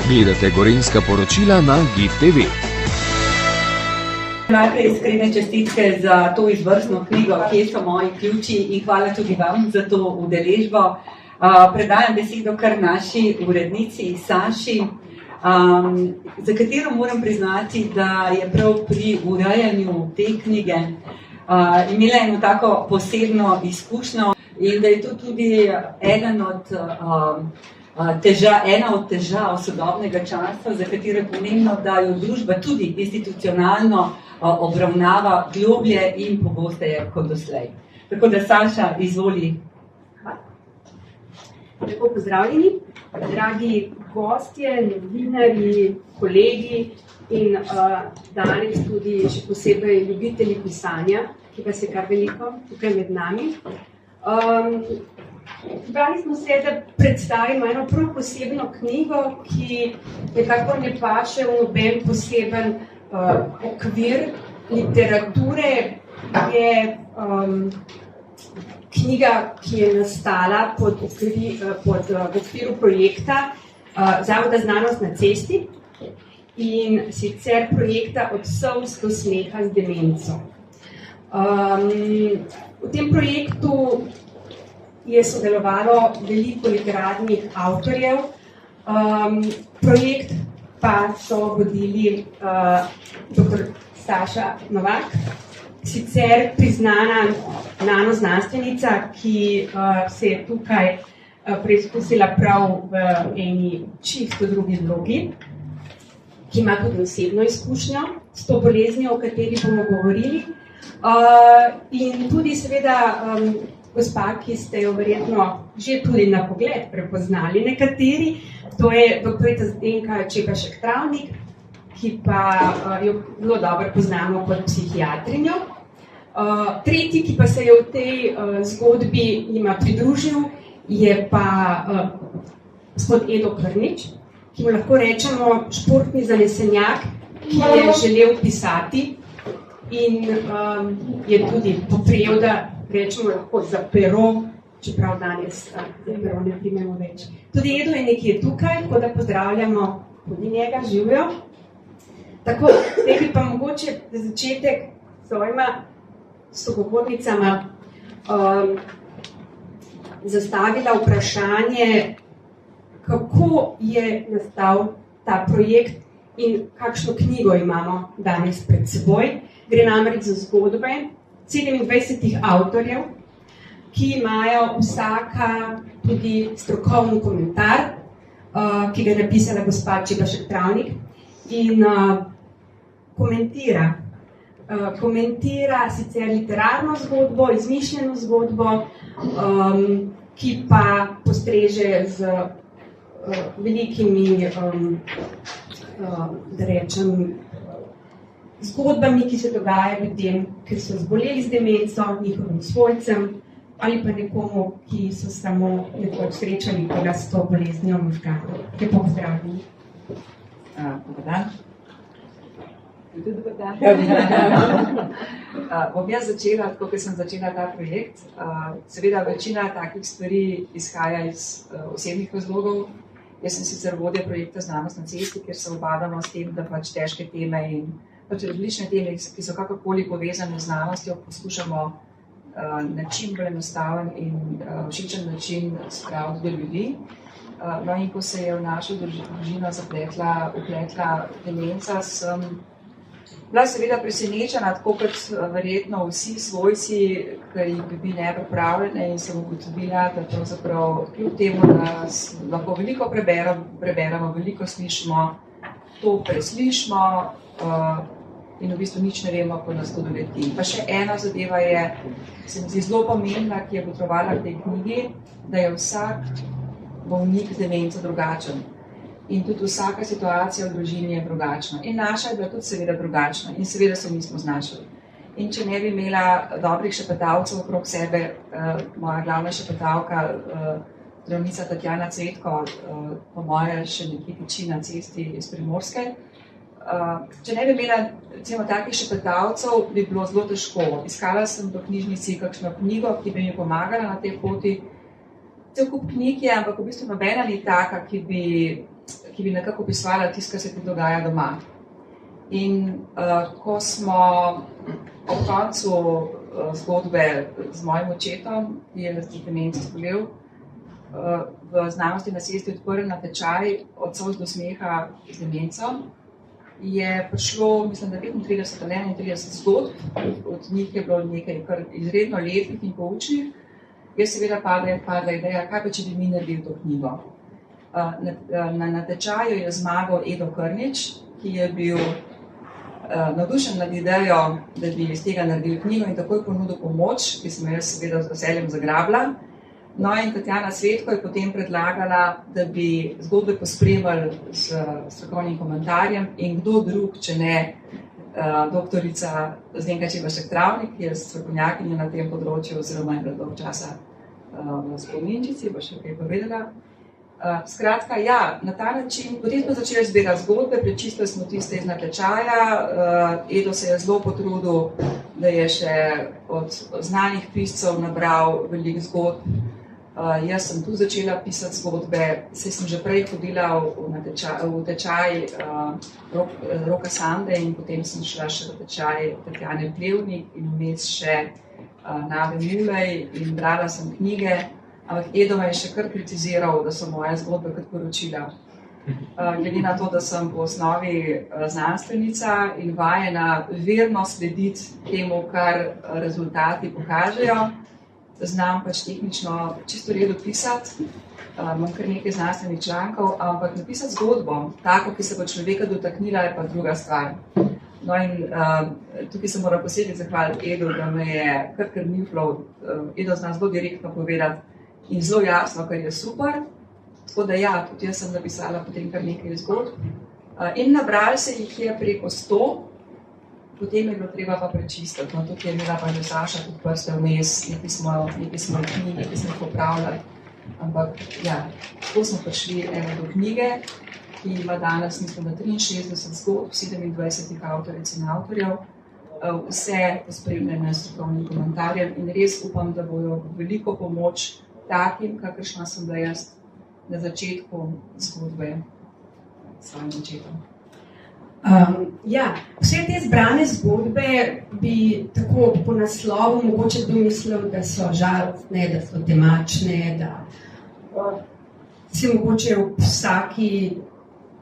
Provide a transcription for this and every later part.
Gledate Gorenjska poročila na GIF TV. Najprej iskrene čestitke za to izvrstno knjigo, Kje so moji ključi, in hvala tudi vam za to udeležbo. Predajam besedo kar naši urednici Saši, za katero moram priznati, da je prav pri urejanju te knjige imela eno tako posebno izkušnjo in da je to tudi ena od težav sodobnega časa, za katero je pomembno, da jo družba tudi institucionalno obravnava globlje in pogosteje kot doslej. Tako da, Saša, izvoli. Lepo pozdravljeni, dragi gostje, novinarji, kolegi in danes tudi še posebej ljubitelji pisanja, ki vas je kar veliko tukaj med nami. Zbrali smo se, da predstavimo eno prav posebno knjigo, ki nekako ne paše v noben poseben okvir literature. Je knjiga, ki je nastala v okviru projekta Zavoda Znanost na cesti in sicer projekta Od solz do smeha z demenco. V tem projektu je sodelovalo veliko literarnih avtorjev. Projekt pa so vodili dr. Staša Novak, sicer priznana nanoznanstvenica, ki se je tukaj preizkusila prav v eni čisto drugi vlogi, ki ima tudi osebno izkušnjo s to boleznijo, o kateri bomo govorili. In tudi seveda gospa, ki ste jo verjetno že tudi na pogled prepoznali nekateri, to je doktorica Zdenka Čebašek-Travnik, ki pa jo zelo dobro poznamo kot psihiatrinjo. Tretji, ki pa se je v tej zgodbi jima pridružil, je pa gospod Edo Krnič, ki mu lahko rečemo športni zanesenjak, ki je želel pisati in je tudi poprijel, da rečemo lahko za pero, čeprav danes za pero ne primemo več. Tudi Edo je nekje tukaj, tako da pozdravljamo tudi njega, živijo. Tako, zdaj bi pa mogoče za začetek s svojima sogovornicama zastavila vprašanje, kako je nastal ta projekt in kakšno knjigo imamo danes pred seboj. Gre namreč za zgodbe 27 avtorjev, ki imajo vsaka tudi strokovni komentar, ki ga je napisala gospa Čebašek-Travnik in komentira sicer literarno zgodbo, izmišljeno zgodbo, ki pa postreže z velikimi, da rečem, zgodbami, ki se dogajajo ljudem, ki so zboleli z demenco, njihovim svojcem ali pa nekomu, ki so samo nekoč srečali koga s to boleznijo možganov. Lepo pozdravljeni. Dobar dan. Tudi dobar dan. Bom jaz začela, tako kot sem začela ta projekt. Seveda večina takih stvari izhaja iz osebnih razlogov. Jaz sem sicer vodja projekta Znanost na cesti, kjer se ubadamo s tem, da pač težke teme in pač različne teme, ki so kakorkoli povezane z znanostjo, poskušamo na čim bolj enostaven in všečen način spraviti do ljudi. No in ko se je v našo družino vpletla demenca, sem bila seveda presenečena, tako kot verjetno vsi svojci, ki jih bi bili nepripravljene, in sem ugotovila, da pravzaprav kljub temu, da lahko veliko preberemo, veliko slišimo, to preslišimo in v bistvu nič ne vemo, ko nas to doleti. Pa še ena zadeva je, se mi zdi zelo pomembna, ki je potrebovala v tej knjigi, da je vsak bolnik z demenco drugačen. In tudi vsaka situacija v družini je drugačna. In naša je bila tudi seveda drugačna. In seveda se nismo znašli. In če ne bi imela dobrih šepetavcev okrog sebe, moja glavna šepetavka, zdravnica Tatjana Cvetko, po moje še nekje tiči na cesti iz Primorske, če ne bi imela recimo takih šepetavcev, bi bilo zelo težko. Iskala sem v knjižnici kakšno knjigo, ki bi mi pomagala na tej poti. Cel kup knjig je, ampak v bistvu nobena ni taka, ki bi ki bi nekako opisovala tisto, kar se ti dogaja doma. In ko smo ob koncu zgodbe z mojim očetom, ki je z demenco zbolel, v znanosti na cesti odprl natečaj od solz do smeha z demenco, je prišlo, mislim, da 35 ali 31 zgodb, od njih je bilo nekaj kar izredno lepih in poučnih. Jaz seveda padla ideja, kaj pa če bi mi naredili to knjigo. Na natečaju je zmagal Edo Krnič, ki je bil navdušen nad idejo, da bi iz tega naredili knjigo in takoj ponudil pomoč, ki sem jaz seveda z veseljem zagrabila. No in Tatjana Svetko je potem predlagala, da bi zgodbe pospremili s strokovnim komentarjem in kdo drug, če ne doktorica Zdenka Čebašek Travnik, ki je strokovnjakinja na tem področju oziroma je bila dolgo časa v Spominčici, bo še kaj povedala. Skratka, ja, na ta način, potem smo začeli zbirati zgodbe, prečistili smo tiste iz natečaja, Edo se je zelo potrudil, da je še od znanih piscev nabral veliko zgodb. Jaz sem tu začela pisati zgodbe, saj sem že prej hodila v tečaj Roka Sande in potem sem šla še v tečaj Tatjane Plevnik in vmes še Nave Mulej in brala sem knjige, ampak Edo me je še kar kritiziral, da so moje zgodbe kot poročila. Glede na to, da sem po osnovi znanstvenica in vajena verno slediti temu, kar rezultati pokažejo, znam pač tehnično čisto redo pisati, imam kar nekaj znanstvenih člankov, ampak napisati zgodbo, tako, ki se bo človeka dotaknila, je pa druga stvar. No in tukaj se moram posebej zahvaliti Edu, da me je kar krmiflal, Edo zna zelo direktno povedati in zelo jasno, kar je super. Tako da ja, tudi jaz sem napisala potem kar nekaj zgodb. In nabrali se jih je preko 100, potem je bilo treba pa prečistiti. No, tukaj je imela pa že Saša tudi prste vmes, nekaj smo knjigi, nekaj smo popravljali. Ampak ja, tako smo prišli do knjige, ki ima danes, mislim, da 63 zgodb, 27 avtoric in avtorjev, vse pospremljene s strokovnim komentarjem in res upam, da bojo veliko pomoč takim, kakršna sem bila jaz na začetku zgodbe s svojim očetom. Vse te zbrane zgodbe bi tako po naslovu mogoče domislil, da so žalostne, da so temačne, da si mogoče v vsaki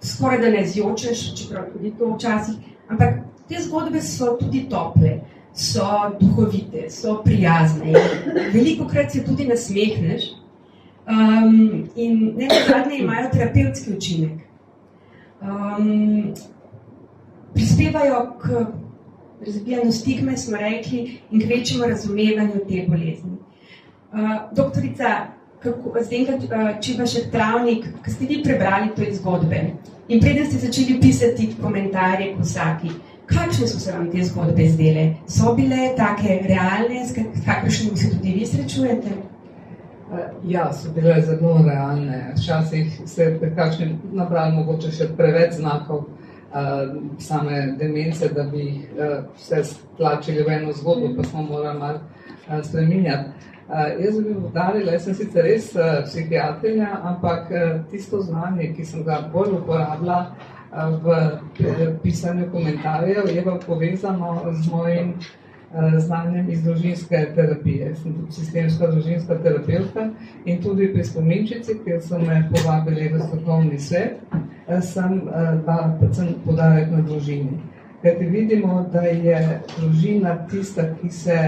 skoraj da ne zjočeš, čeprav tudi to včasih, ampak te zgodbe so tudi tople, so duhovite, so prijazne in velikokrat se tudi nasmehneš in nenazadnje imajo terapevtski učinek. Prispevajo k razbijanju stigme, smo rekli, in k večjemu razumevanju te bolezni. Doktorica Zdenka Čebašek Travnik, ko ste vi prebrali te zgodbe in preden ste začeli pisati komentarje k vsaki, kakšne so se vam te zgodbe zdele? So bile take realne, s kakršnimi se tudi vi srečujete? Ja, so bile zelo realne. Včasih se pri kakšnem nabrali mogoče še preveč znakov same demence, da bi vse stlačili v eno zgodbo, pa smo morali malo spreminjati. Jaz bi udarila, jaz sem sicer res psihiatrinja, ampak tisto znanje, ki sem ga bolj uporabila v pisanju komentarjev, je pa povezano z mojim znanjem iz družinske terapije. Sem tudi sistemska družinska terapevtka in tudi pri Spominčici, kjer so me povabili v strokovni svet, sem dala predvsem poudarek na družini. Kajti vidimo, da je družina tista, ki se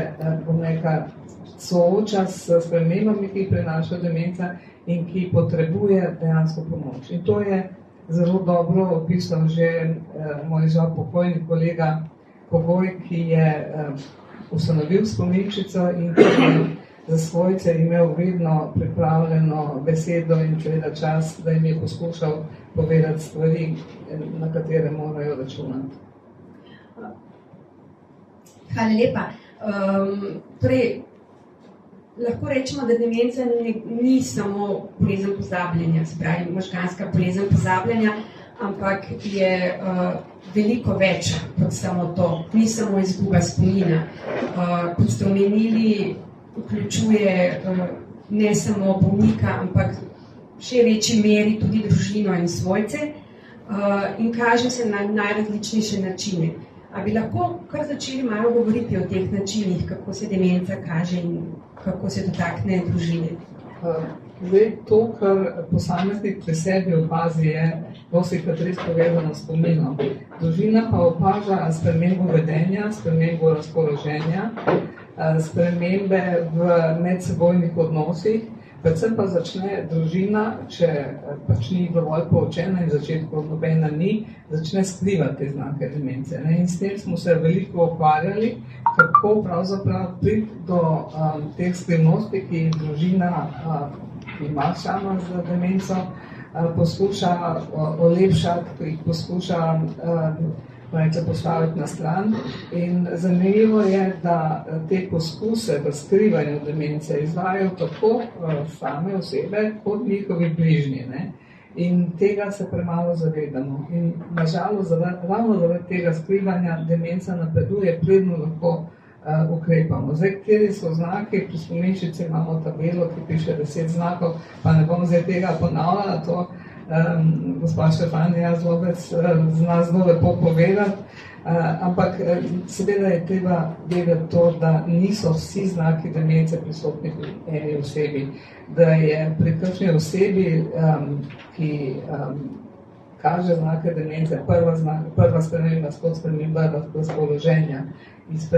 sooča s spremembami, ki jih prinaša demenca in ki potrebuje dejansko pomoč. In to je zelo dobro opisal že moj žal pokojni kolega Pogoj, ki je ustanovil Spominčico in ki je za svojce imel vedno pripravljeno besedo in seveda čas, da jim je poskušal povedati stvari, na katere morajo računati. Hvala lepa. Torej, lahko rečemo, da demenca ni samo bolezen pozabljanja, se pravi možganska bolezen pozabljanja, ampak je veliko več kot samo to. Ni samo izguba spomina. Kot ste omenili, vključuje ne samo bolnika, ampak še večji meri tudi družino in svojce in kaže se na najrazličnejše načine. A bi lahko kar začeli malo govoriti o teh načinih, kako se demenca kaže in kako se dotakne družine? Zdaj, to, kar posameznik pri sebi opazi, je dostikrat res povezano s spominom. Družina pa opaža spremembo vedenja, spremembo razpoloženja, spremembe v medsebojnih odnosih, predvsem pa začne družina, če pač ni dovolj poučena in v začetku nobena ni, začne skrivati te znake demence. In s tem smo se veliko ukvarjali, kako pravzaprav priti do teh skrivnosti, ki družina, ki ima člana z demenco, poskuša olepšati, jih poskuša postaviti na stran. In zanimivo je, da te poskuse v skrivanju demence izvajajo tako same osebe, kot njihovi bližnji. In tega se premalo zavedamo. In nažalost, ravno zaradi tega skrivanja demenca napreduje, predno lahko ukrepamo. Zdaj, kateri so znaki, pri spominčici imamo tabelo, ki piše 10 znakov, pa ne bom zdaj tega ponavljala, to gospa Štefanja Zlobec zna zelo lepo povedati, ampak seveda je treba vedeti to, da niso vsi znaki demence prisotni pri eni osebi, da je pri kakšni osebi, ki kaže znake demence, prva sprememba, skod sprememba razpoloženja, iz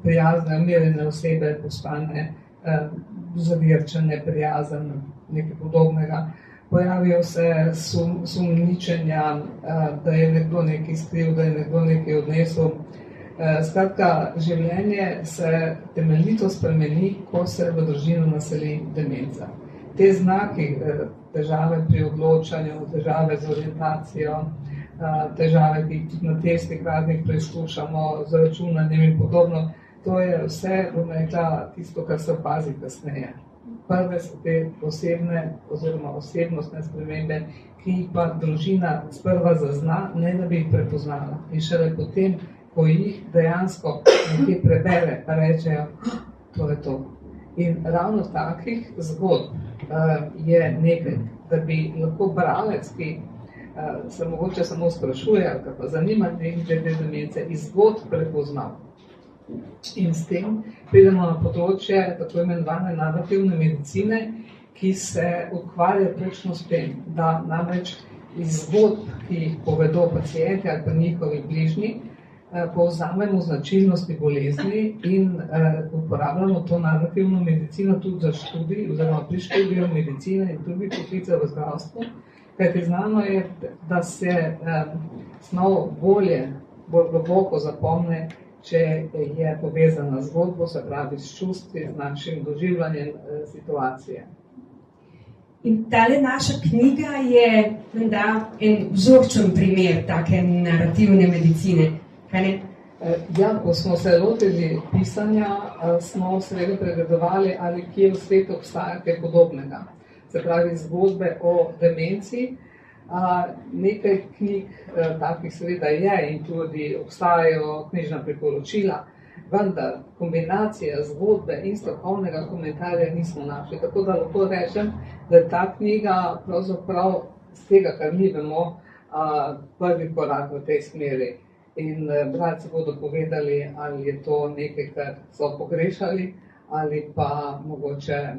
prijazne, umirjene osebe postane zavirčen, neprijazen, nekaj podobnega. Pojavijo se sumničenja, da je nekdo nekaj skril, da je nekdo nekaj odnesel. Skratka, življenje se temeljito spremeni, ko se v družino naseli demenca. Te znaki, težave pri odločanju, težave z orientacijo, težave, ki tudi na testih raznih preizkušamo, z računanjem in podobno, to je vse, bom rekla, tisto, kar se opazi kasneje. Prve so te osebne oziroma osebnostne spremembe, ki jih pa družina sprva zazna, ne da bi jih prepoznala. In šele potem, ko jih dejansko nekaj prebere, pa rečejo, to je to. In ravno takih zgodb je nekaj, da bi lahko bralec, ki se mogoče samo sprašuje, ali pa zanima nekaj glede demence, iz zgodb prepoznal. In s tem pridemo na področje tako imenovane narativne medicine, ki se ukvarja točno s tem, da namreč iz zgodb, ki jih povedo pacienti ali pa njihovi bližnji, povzamemo značilnosti bolezni in uporabljamo to narativno medicino tudi za študij, oziroma pri študiju medicine in drugih poklicev v zdravstvu, kajti znano je, da se snov bolj globoko zapomne, če je povezana z zgodbo, se pravi s čustvi, z našim doživljanjem situacije. In tale naša knjiga je menda en vzorčen primer take narativne medicine, kaj ne? Ja, ko smo se lotili pisanja, smo seveda pregledovali, ali kje v svetu obstaja kaj podobnega. Se pravi, zgodbe o demenci. Nekaj knjig takih seveda je in tudi obstajajo knjižna priporočila, vendar kombinacija zgodbe in strokovnega komentarja nismo našli. Tako da lahko rečem, da je ta knjiga pravzaprav z tega, kar mi vemo, prvi korak v tej smeri. In bralci bodo povedali, ali je to nekaj, kar so pogrešali, ali pa mogoče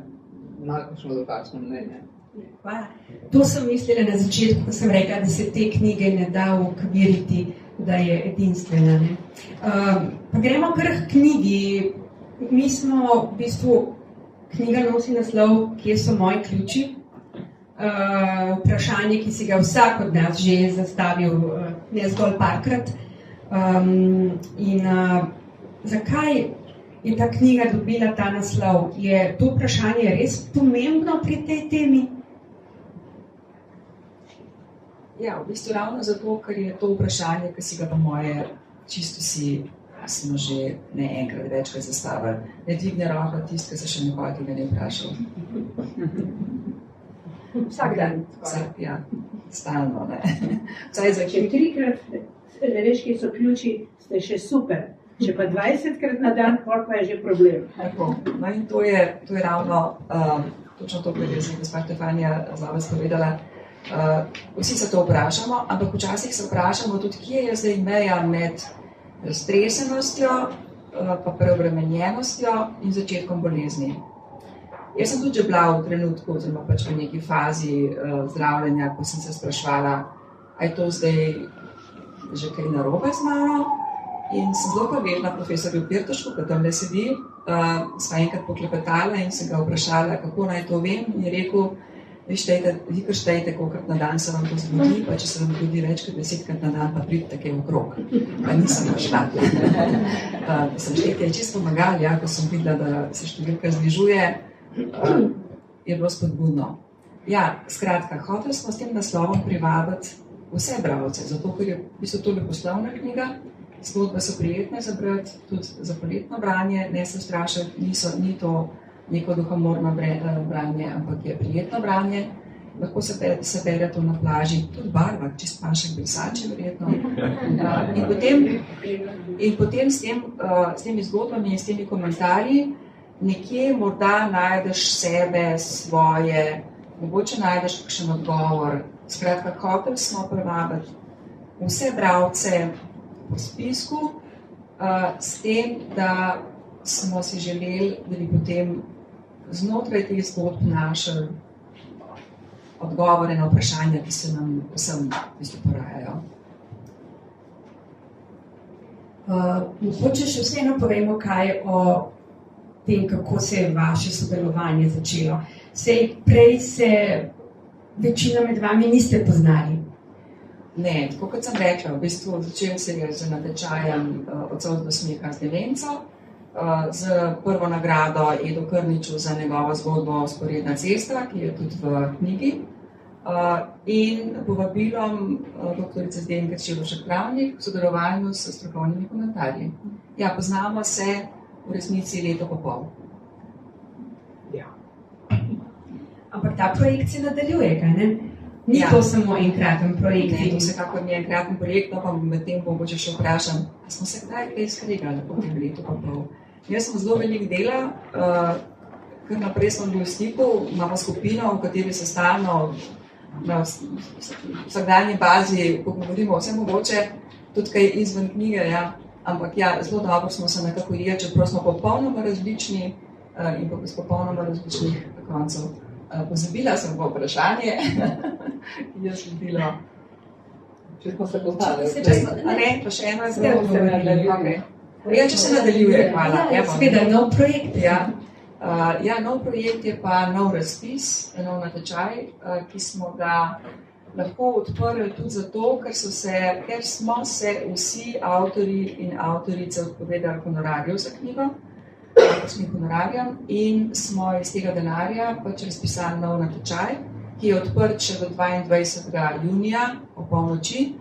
imajo kakšno drugačno mnenje. Hvala. To sem mislila na začetku, ko sem rekla, da se te knjige ne da ukviriti, da je edinstvena. Pa gremo kar k knjigi. Mi smo v bistvu, knjiga nosi naslov Kje so moji ključi? Vprašanje, ki si ga vsak od nas že zastavil, ne zgolj parkrat. Zakaj je ta knjiga dobila ta naslov? Je to vprašanje res pomembno pri tej temi? Ja, v bistvu ravno zato, ker je to vprašanje, ki si ga po moje čisto smo že ne enkrat večkrat zastavili. Ne dvigne roka tisti, ki se še nikoli tega ne vprašal. Vsak dan. Ja, stalno, ne. Če 3-krat ne veš, kje so ključi, ste še super. Če pa 20-krat na dan, pa je že problem. No in to je ravno točno to, kar je zdaj gospa Štefanja Zavec povedala. Vsi se to vprašamo, ampak včasih se vprašamo tudi, kje je zdaj meja med raztresenostjo, pa preobremenjenostjo in začetkom bolezni. Jaz sem tudi že bila v trenutku, oziroma pač v neki fazi zdravljenja, ko sem se spraševala, a je to zdaj že kaj narobe z mano. In sem zelo hvaležna profesorju Pirtošku, ki tamle sedi, sva enkrat poklepetala in sem ga vprašala, kako naj to vem. In je rekel, vi kar štejte, kolikrat na dan se vam to zgodi, pa če se vam zgodi več kot 10krat na dan, pa pridite kaj okrog. Pa nisem prišla. Sem štejte čisto pomagali, ja, ko sem videla, da se številka znižuje, je bilo spodbudno. Ja, skratka, hoteli smo s tem naslovom privabiti vse bralce, zato ker je v bistvu to leposlovna knjiga, zgodbe so prijetne za brati, tudi za poletno branje, ne se strašiti, ni to neko duhomorno branje, ampak je prijetno branje. Lahko se bere to na plaži, tudi barva, čist pašek brisači, verjetno. In potem s temi zgodbami in s temi komentarji nekje morda najdeš sebe, svoje, mogoče najdeš kakšen odgovor. Skratka, hoteli smo privabiti vse bralce po spisku, s tem, da smo si želeli, da bi potem znotraj teh zgodb našli odgovore na vprašanja, ki se nam vsem porajajo. Mogoče še vseeno povemo kaj o tem, kako se je vaše sodelovanje začelo. Sej prej se večina med vami niste poznali. Ne, tako kot sem rekla, v bistvu začel se je z natečajem Od solz do smeha z Demenco, z prvo nagrado Edo Krniču za njegovo zgodbo Vzporedna cesta, ki je tudi v knjigi, in povabilom doktorice Zdenke Čelovšek-Travnik v sodelovanju s strokovnimi komentarji. Ja, poznamo se v resnici leto pa pol. Ja. Ampak ta projekt se nadaljuje, kaj ne? Ni to samo enkraten projekt. Ne, to vsekakor ni enkraten projekt, no pa medtem mogoče še vprašam, a smo se kdaj kaj skregali po tem letu pa pol. Jaz sem zelo veliko dela, kar naprej smo bili v stiku, imamo skupino, v kateri se stalno na vsakdanji bazi pogovorimo vse mogoče, tudi kaj izven knjige, ja. Ampak ja, zelo dobro smo se nekako ujeli, čeprav smo popolnoma različni in pa s popolnoma različnih koncev. Pozabila sem pa vprašanje, ki je sledilo. Če smo se poznali. Ne, pa še eno zelo se nadaljuje. Ja, če se nadaljuje, hvala. Seveda, nov projekt. Ja, nov projekt je pa nov razpis, nov natečaj, ki smo ga lahko odprli tudi zato, ker smo se vsi avtorji in avtorice odpovedali honorarjev za knjigo, avtorskim honorarjem, in smo iz tega denarja pač razpisali nov natečaj, ki je odprt še do 22. junija o polnoči.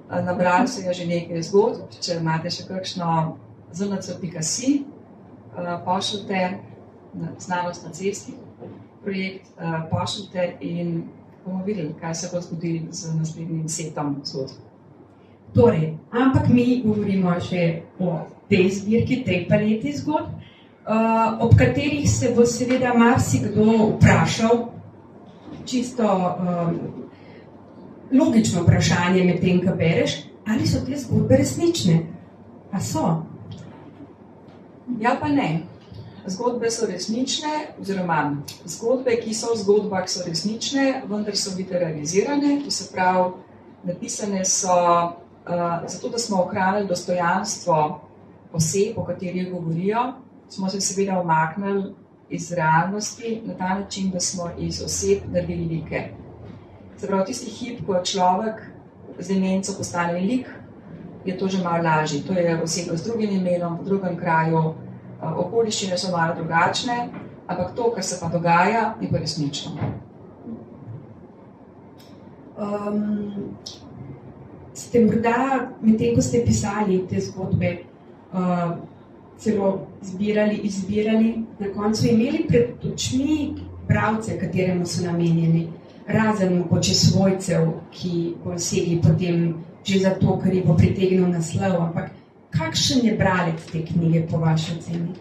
Nabrali se je že nekaj zgodb, če imate še kakšno znc.si, pošljite Znanost na cesti projekt, pošljite in bomo videli, kaj se bo zgodilo z naslednjim setom zgodb. Torej, ampak mi govorimo še o tej zbirki, tej paleti zgodb, ob katerih se bo seveda marsikdo vprašal, čisto logično vprašanje med tem, ko bereš, ali so te zgodbe resnične? A so? Ja pa ne. Zgodbe so resnične, oziroma zgodbe, ki so v zgodbah, so resnične, vendar so literalizirane, to se pravi, napisane so zato, da smo ohranili dostojanstvo oseb, o katerih govorijo, smo se seveda umaknili iz realnosti na ta način, da smo iz oseb naredili like. Se pravi, tisti hip, ko človek z demenco postane lik, je to že malo lažje. To je oseba z drugim imenom, v drugem kraju, okoliščine so malo drugačne, ampak to, kar se pa dogaja, je pa resnično. Ste morda, medtem ko ste pisali te zgodbe, celo izbirali, na koncu imeli pred očmi bralce, kateremu so namenjeni, razen mogoče svojcev, ki bo segli potem že zato, ker je bo pritegnil naslov, ampak kakšen je bralec te knjige po vaši oceni?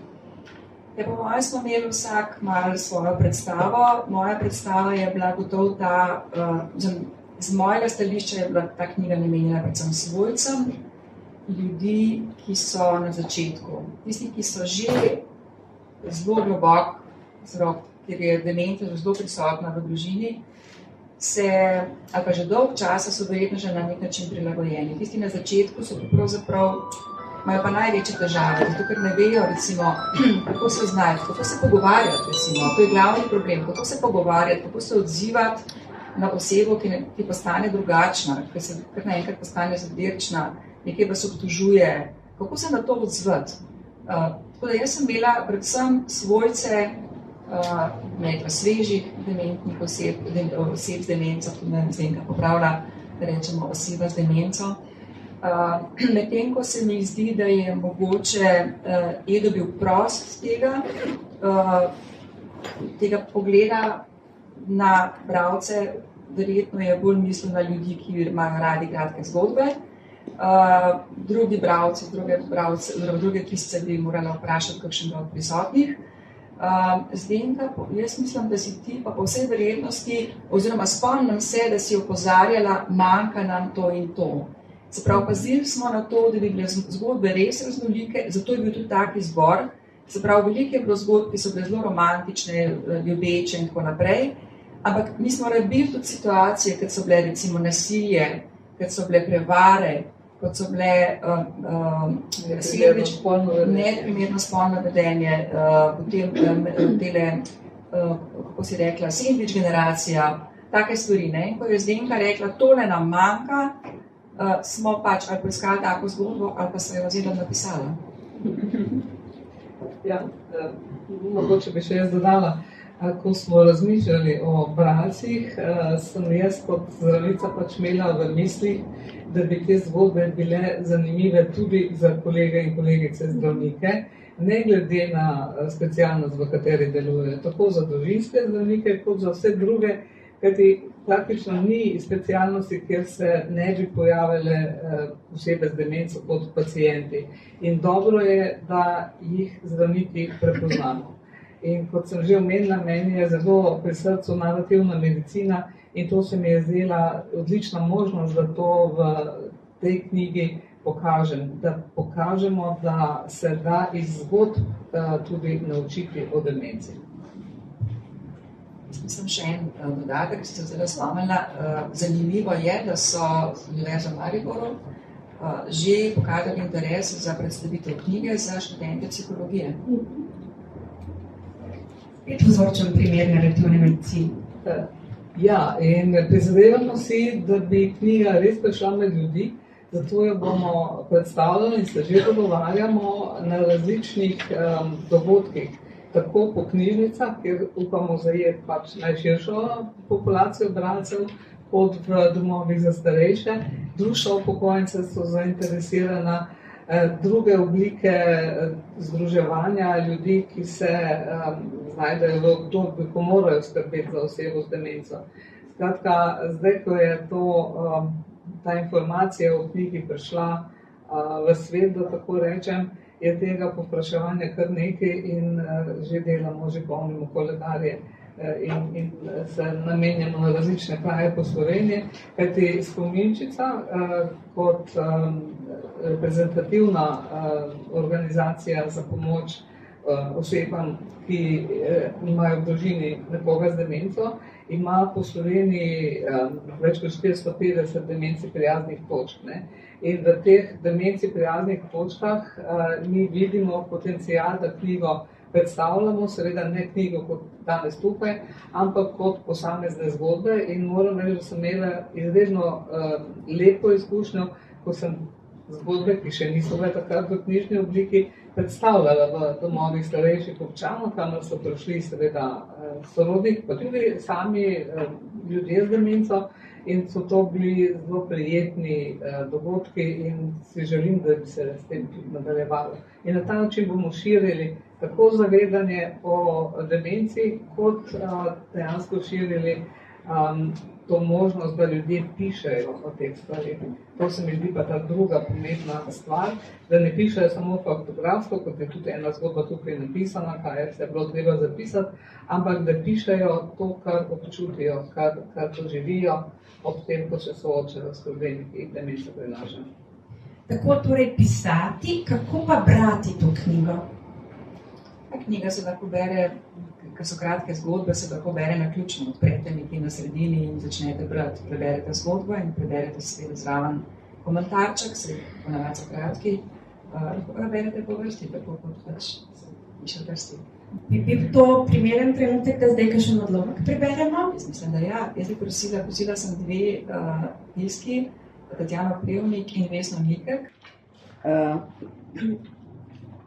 Ja, po mojem smo imeli vsak malo svojo predstavo. Moja predstava je bila gotovo ta, z mojega stališča je bila ta knjiga namenjena predvsem svojcem, ljudi, ki so na začetku. Tisti, ki so že zelo globok vzrok, ker je demenca zelo prisotna v družini, ali pa že dolg časa so verjetno že na nek način prilagojeni. Tisti na začetku so pravzaprav imajo pa največje težave, zato ker ne vejo, recimo, kako se znajti, kako se pogovarjati, recimo. To je glavni problem, kako se pogovarjati, kako se odzivati na osebo, ki postane drugačna, ki se kar naenkrat postane zadirčna, nekaj vas obtožuje, kako se na to odzvati. Tako da jaz sem imela predvsem svojce svežih dementnih oseb z demenco, tudi ne vem, kako popravlja, da rečemo oseba z demenco. Medtem ko se mi zdi, da je mogoče Edo bil prost tega pogleda na bralce, verjetno je bolj mislil na ljudi, ki imajo radi kratke zgodbe. Drugi bralci, druge pisce bi morala vprašati kakšen od prisotnih. Zdenka, jaz mislim, da si ti pa po vsej verjetnosti, oziroma spomnim se, da si opozarjala, manjka nam to in to. Se pravi, pazili smo na to, da bi bile zgodbe res raznolike, zato je bil tudi tak izbor. Se pravi, veliko je bilo zgodb, ki so bile zelo romantične, ljubeče in tako naprej, ampak mi smo rabili tudi situacije, kot so bile recimo nasilje, kot so bile prevare, kot so bile neprimerno spolno vedenje, potem kako si rekla, sandvič generacija, take stvari. In ko je Zdenka rekla, tole nam manjka, smo pač ali poiskali tako zgodbo, ali pa se jo oziroma napisala. Ja, mogoče bi še jaz dodala, ko smo razmišljali o bralcih, sem jaz kot zdravnica pač imela v mislih, da bi te zgodbe bile zanimive tudi za kolege in kolegice zdravnike, ne glede na specialnost, v kateri delujejo, tako za družinske zdravnike, kot za vse druge, kajti praktično ni specialnosti, kjer se ne bi pojavile osebe z demenco kot pacienti. In dobro je, da jih zdravniki prepoznamo. In kot sem že omenila, meni je zelo pri srcu narativna medicina in to se mi je zdela odlična možnost, da to v tej knjigi pokažem. Da pokažemo, da se da iz zgodb tudi naučiti o demenci. Mislim še en dodatek, ki ste zelo spomnila. Zanimivo je, da so Univerza v Mariboru že pokazali interes za predstavitev knjige za študente psihologije. Spet vzorčen primer narativne medicine. Ja, in prizadevamo si, da bi knjiga res prišla med ljudi, zato jo bomo predstavljali in se že dogovarjamo na različnih dogodkih. Tako po knjižnicah, kjer upamo zajeti pač najširšo populacijo bralcev, kot v domovih za starejše. Društva upokojencev so zainteresirana, druge oblike združevanja ljudi, ki se znajdejo v obdobju, ko morajo skrbeti za osebo z demenco. Skratka, zdaj, ko je ta informacija o knjigi prišla v svet, da tako rečem, je tega povpraševanja kar nekaj in že delamo, že polnimo koledarje in se namenjamo na različne kraje po Sloveniji, kajti Spominčica kot reprezentativna organizacija za pomoč osebam, ki imajo v družini nekoga z demenco, ima po Sloveniji več kot 450 demenci prijaznih točk. In v teh demenci prijaznih točkah mi vidimo potencial, da knjigo predstavljamo, seveda ne knjigo kot danes tukaj, ampak kot posamezne zgodbe in moram reči, da sem imela izredno lepo izkušnjo, ko sem zgodbe, ki še niso bile takrat v knjižni obliki, predstavljala v domovih starejših občanov, kamor so prišli seveda sorodniki, pa tudi sami ljudje z demenco in so to bili zelo prijetni dogodki in si želim, da bi se s tem nadaljevalo. In na ta način bomo širili tako zavedanje o demenci, kot dejansko širili to možnost, da ljudje pišejo o teh stvarih. To se mi zdi pa ta druga pomembna stvar, da ne pišejo samo faktografsko, kot je tudi ena zgodba tukaj napisana, kaj je bilo treba zapisati, ampak da pišejo to, kar občutijo, kar doživijo ob tem, ko se soočajo s problemi, ki jih demenca prinaša. Tako torej pisati, kako pa brati to knjigo? Knjiga se lahko bere, ker so kratke zgodbe, se lahko bere naključno. Odprete nekje na sredini in začnete brati. Preberete zgodbo in preberete seveda zraven komentarček, se ponavadi so kratki, lahko pa berete po vrsti, tako kot pač se piše vrsti. Bi bil to primeren trenutek, da zdaj kakšen odlomek preberemo? Jaz mislim, da ja. Jaz bi prosila sem dve tiski, Tatjana Prevnik in Vesno Nikek.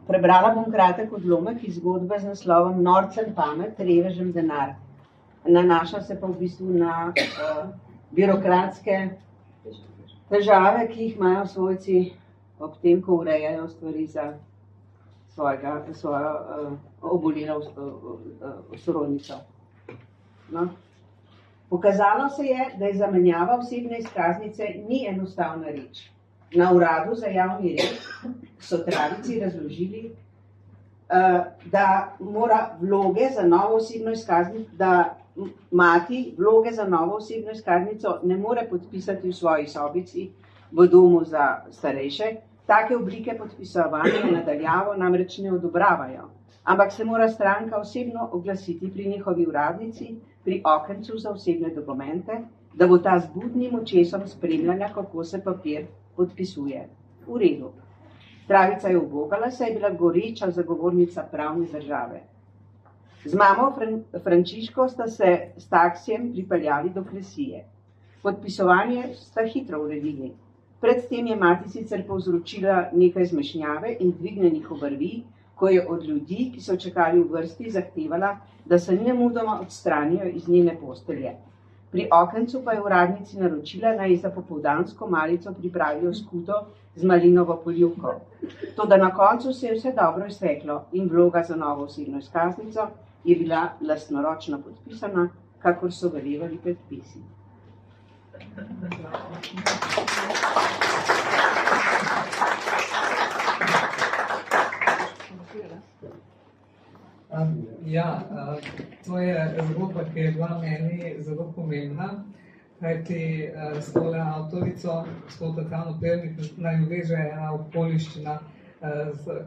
Prebrala bom kratek odlomek iz zgodbe z naslovom Norcem pamet, revežem denar. Nanaša se pa v bistvu na birokratske težave, ki jih imajo svojci ob tem, ko urejajo stvari za svojo obolelo sorodnico. No. Pokazalo se je, da je zamenjava osebne izkaznice ni enostavna reč. Na uradu za javni red so tradici razložili, da mora vloge za novo osebno izkaznico, da mati vloge za novo osebno izkaznico ne more podpisati v svoji sobici v domu za starejše. Take oblike podpisovanja nadaljavo namreč ne odobravajo, ampak se mora stranka osebno oglasiti pri njihovi uradnici, pri okencu za osebne dokumente, da bo ta z budnim očesom spremljala, kako se papir podpisuje. V redu. Travica je ubogala, saj je bila goreča zagovornica pravne države. Z mamo Frančiško sta se s taksijem pripeljali do Kresije. Podpisovanje sta hitro uredili. Predtem je mati sicer povzročila nekaj zmešnjave in dvignjenih obrvi, ko je od ljudi, ki so čakali v vrsti, zahtevala, da se nemudoma odstranijo iz njene postelje. Pri okencu pa je uradnici naročila, naj za popoldansko malico pripravijo skuto z malinovo polivko. Toda na koncu se je vse dobro izteklo in vloga za novo osebno izkaznico je bila lastnoročno podpisana, kakor so velevali predpisi. To je zgodba, ki je bila meni zelo pomembna, kajti s tole avtorico, s to Tatjano Prevnik, naj veže ena okoliščina,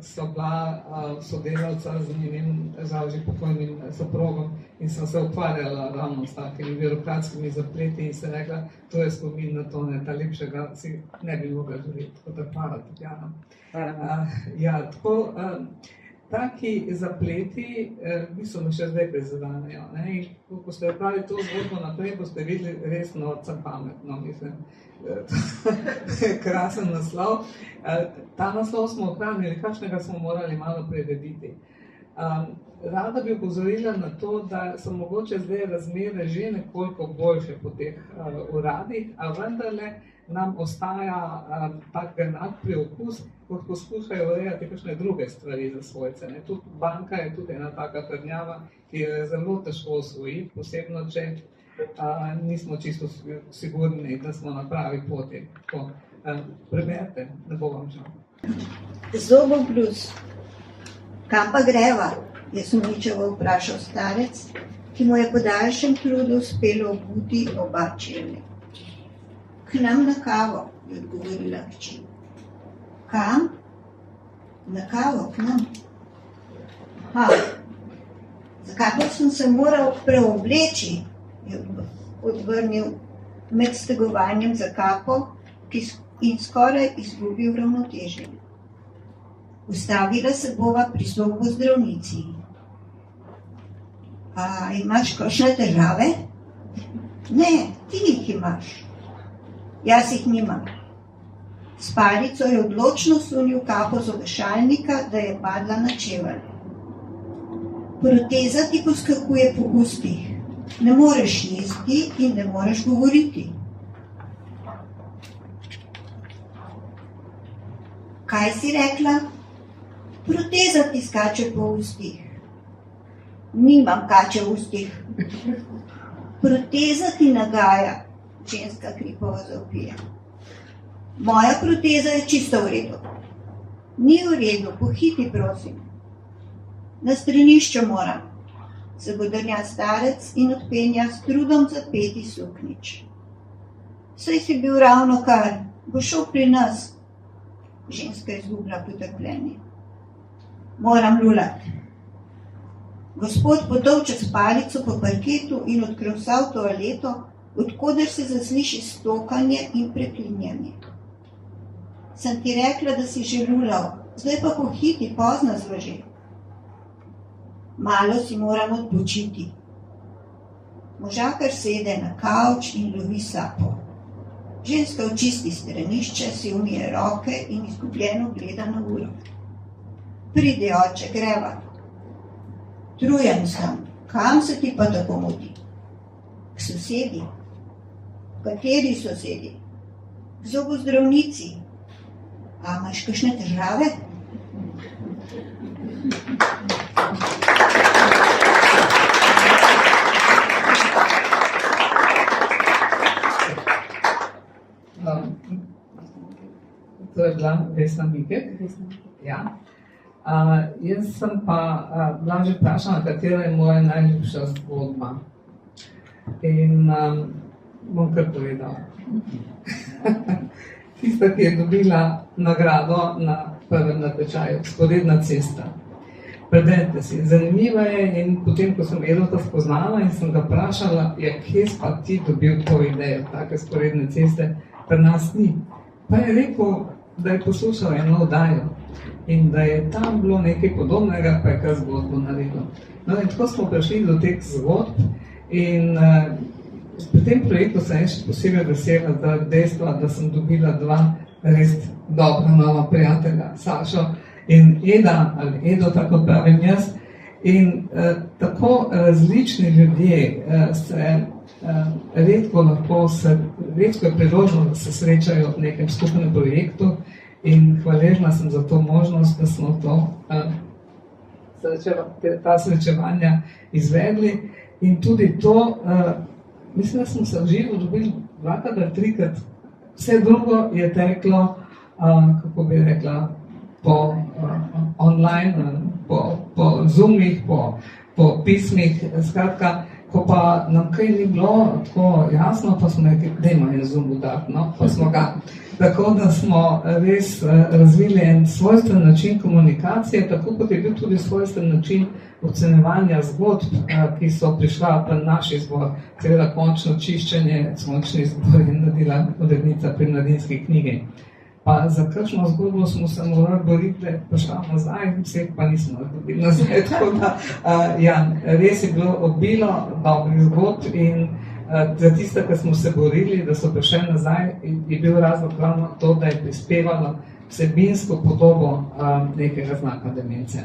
so bila sodelavca z njenim žal že pokojnim soprogom in sem se ukvarjala ravno s takimi birokratskimi zapleti in se rekla, to je spomin na to, ta lepšega si ne bi mogla živeti, kot da hvala Tatjana. Taki zapleti niso me še zdaj prizadanejo. Ko ste pravili to zgodbo naprej, boste videli res norca pametno, mislim. Krasen naslov. Ta naslov smo ohranili, kakšnega smo morali malo prirediti. Rada bi upozorila na to, da so mogoče zdaj razmere že nekoliko boljše po teh uradih, a vendarle nam ostaja tak enak priokus, kot poskušajo urejati kakšne druge stvari za svojce. Tudi banka je tudi ena taka trdnjava, ki je zelo težko osvojiti, posebno če nismo čisto sigurni, da smo na pravi poti. Preberite, ne bo vam žal. Zobov blues. Kam pa greva? Je sumničavo vprašal starec, ki mu je po daljšem trudu uspelo obuti oba čevlja. K nam na kavo, je odgovorila hči. Kam? Na kavo, k nam. Zakaj pa sem se moral preobleči, je odvrnil med stegovanjem za kapo in skoraj izgubil ravnotežje. Ustavila se bova pri zobozdravnici. A imaš kakšne težave? Ne, ti jih imaš. Jaz jih nimam. S palico je odločno sunil kapo z obešalnika, da je padla na čevelj. Proteza ti poskakuje po ustih. Ne moreš jesti in ne moreš govoriti. Kaj si rekla? Proteza ti skače po ustih. Nimam kače v ustih. Proteza ti nagaja, ženska Kripova zavpije. Moja proteza je čisto v redu. Ni v redu, pohiti, prosim. Na stranišču moram, se bodrnja starec in odpenja s trudom zapeti suknič. Saj si bil ravno kar, bo šel pri nas. Ženska izgubila potrpljenje. Moram lulati. Gospod potolče s palico po parketu in odkrevsal toaleto, odkoder se zasliši stokanje in preklinjanje. Sem ti rekla, da si že lulal, zdaj pa pohiti, pozna zloži. Malo si moram odpočiti. Možakar sede na kavč in lovi sapo. Ženska očisti stranišče, si umije roke in izgubljeno gleda na uro. Pridi, oče, greva. Trujen sem, kam se ti pa tako mudi? K sosedi. Kateri sosedi? K zobozdravnici. A imaš kakšne težave? To je bila Vesna Mikek. Ja. Jaz sem pa bila že vprašana, katera je moja najljubša zgodba. In bom kar povedala. Tista, ki je dobila nagrado na prvem natečaju, Vzporedna cesta. Preberite si, zanimiva je, in potem, ko sem Edota spoznala in sem ga vprašala, kje si pa ti dobil to idejo, take Vzporedne ceste, pri nas ni. Pa je rekel, da je poslušal eno oddajo in da je tam bilo nekaj podobnega, pa je kar zgodbo naredil. No in tako smo prišli do teh zgodb in pri tem projektu sem še posebej vesela za dejstva, da sem dobila dva res dobra nova prijatelja, Sašo in Eda, ali Edo, tako pravim jaz. In tako različni ljudje se redko je priložno, da se srečajo v nekem skupnem projektu in hvaležna sem za to možnost, da smo ta srečevanja izvedli. In tudi to, mislim, da smo se v živo dobili dvakrat ali trikrat. Vse drugo je teklo, kako bi rekla, po online, po zoomih, po pismih, skratka, ko pa nam kaj ni bilo tako jasno, pa smo rekli, dajmo en zoom udati, no, pa smo ga. Tako da smo res razvili en svojstven način komunikacije, tako kot je bil tudi svojstven način ocenjevanja zgodb, ki so prišla v naš izbor. Seveda končno čiščenje sončni izbor je naredila urednica pri Mladinski knjigi. Pa za kakšno zgodbo smo se morali boriti, da je prišla nazaj, vseh pa nismo dobili nazaj. Tako da, res je bilo obilo dobrih zgodb in za tiste, ki smo se borili, da so prišli nazaj, je bil razlog ravno to, da je prispevalo vsebinsko podobo nekega znaka demence.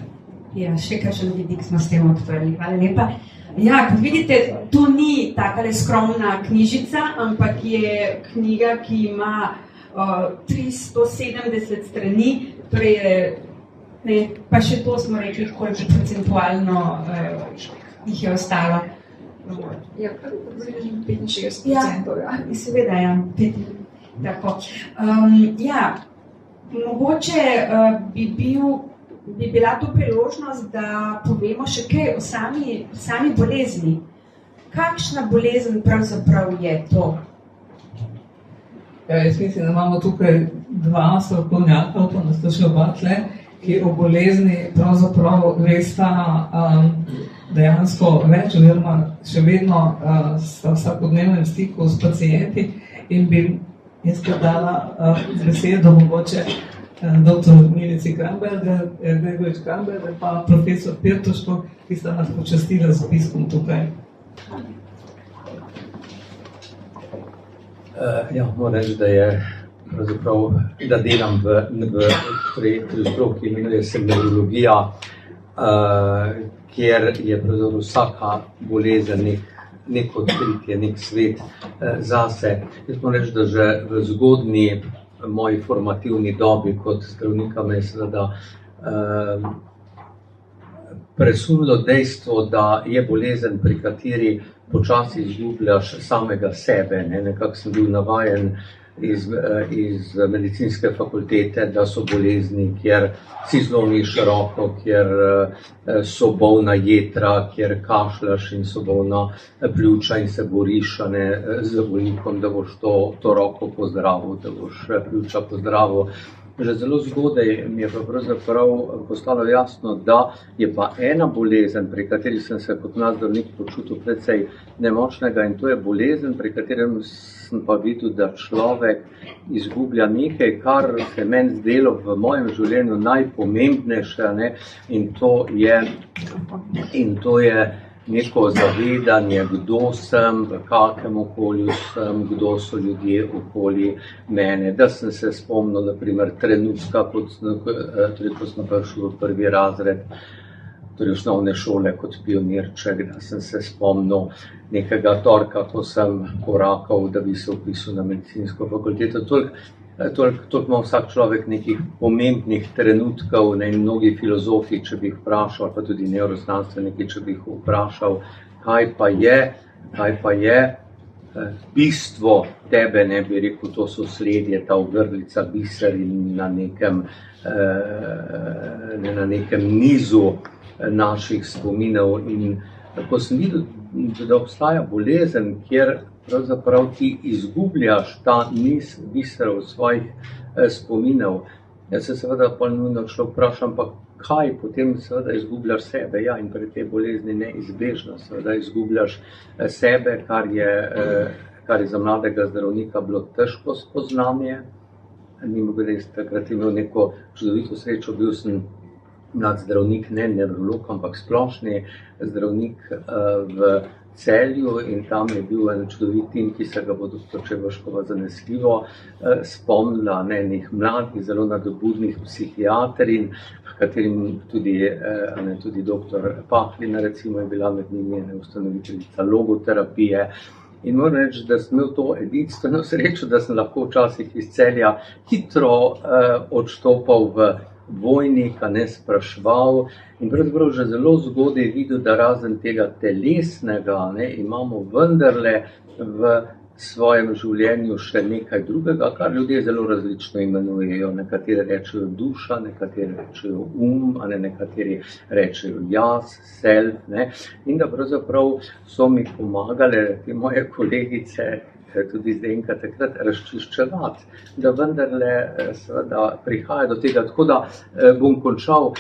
Ja, še kakšen vidik smo s tem odprli. Hvala lepa. Ja, kot vidite, to ni takale skromna knjižica, ampak je knjiga, ki ima 370 strani, torej, pa še to smo rekli, koliko procentualno jih je ostalo. Ja, približno 65%. Ja, seveda, ja. Tako. Mogoče bi bila to priložnost, da povemo še kaj o sami bolezni. Kakšna bolezen pravzaprav je to? Ja, jaz mislim, da imamo tukaj dva strokovnjaka, pa nas to še oba tle, ki o bolezni pravzaprav vesta dejansko več, oziroma še vedno sta v vsakodnevnem stiku s pacienti in bi jaz dala besedo mogoče dr. Milici Kramberger, Gregovič-Kramberger, pa profesor Pirtoško, ki sta nas počastila z obiskom tukaj. Moram reči, da je pravzaprav, da delam v stroki, imenuje se neurologija, kjer je pravzaprav vsaka bolezen nek odkritje, nek svet zase. Jaz moram reči, da že v zgodnji moji formativni dobi kot zdravnika me je seveda presunilo dejstvo, da je bolezen, pri kateri počasi izgubljaš samega sebe. Nekako sem bil navajen iz medicinske fakultete, da so bolezni, kjer si zlomiš roko, kjer so bolna jetra, kjer kašljaš in so bolna pljuča in se boriš z bolnikom, da boš to roko pozdravil, da boš pljuča pozdravil. Že zelo zgodaj mi je pa pravzaprav postalo jasno, da je pa ena bolezen, pri kateri sem se kot mlad zdravnik počutil precej nemočnega, in to je bolezen, pri katerem sem pa videl, da človek izgublja nekaj, kar se meni zdelo v mojem življenju najpomembnejše, in to je neko zavedanje, kdo sem, v kakem okolju sem, kdo so ljudje okoli mene. Da sem se spomnil, naprimer, trenutka, ko sem prišel v prvi razred, torej osnovne šole kot pionirček, da sem se spomnil nekega torka, ko sem korakal, da bi se vpisal na medicinsko fakulteto. Toliko ima vsak človek nekih pomembnih trenutkov, in mnogi filozofi, če bi jih vprašal, pa tudi neuroznanstveniki, če bi jih vprašal, kaj pa je bistvo tebe, ne bi rekel, to so sledje, ta ogrlica, biser in na nekem nizu naših spominov. In ko sem videl, da obstaja bolezen, kjer pravzaprav ti izgubljaš ta niz biserov svojih spominov, jaz se seveda pa nujno človek vprašam, pa kaj potem seveda izgubljaš sebe? Ja, in pri tej bolezni neizbežno seveda izgubljaš sebe, kar je za mladega zdravnika bilo težko spoznanje. Mimogrede, takrat imel neko čudovito srečo, bil sem mlad zdravnik, ne nevrolog, ampak splošni zdravnik v Celju, in tam je bil en čudovit tim, ki se ga bo dr. Čebaškova zanesljivo spomnila, enih mladih, zelo nadobudnih psihiatrin, v katerim tudi dr. Pahlina recimo je bila med njimi, ustanoviteljica logoterapije. In moram reči, da sem imel to edinstveno srečo, da sem lahko včasih iz Celja hitro odštopal v Vojnik, spraševal, in pravzaprav že zelo zgodaj videl, da razen tega telesnega imamo vendarle v svojem življenju še nekaj drugega, kar ljudje zelo različno imenujejo. Nekateri rečejo duša, nekateri rečejo nekateri rečejo jaz, self, in da pravzaprav so mi pomagale te moje kolegice, tudi Zdenka takrat, razčiščevati, da vendarle seveda prihaja do tega. Tako da bom končal.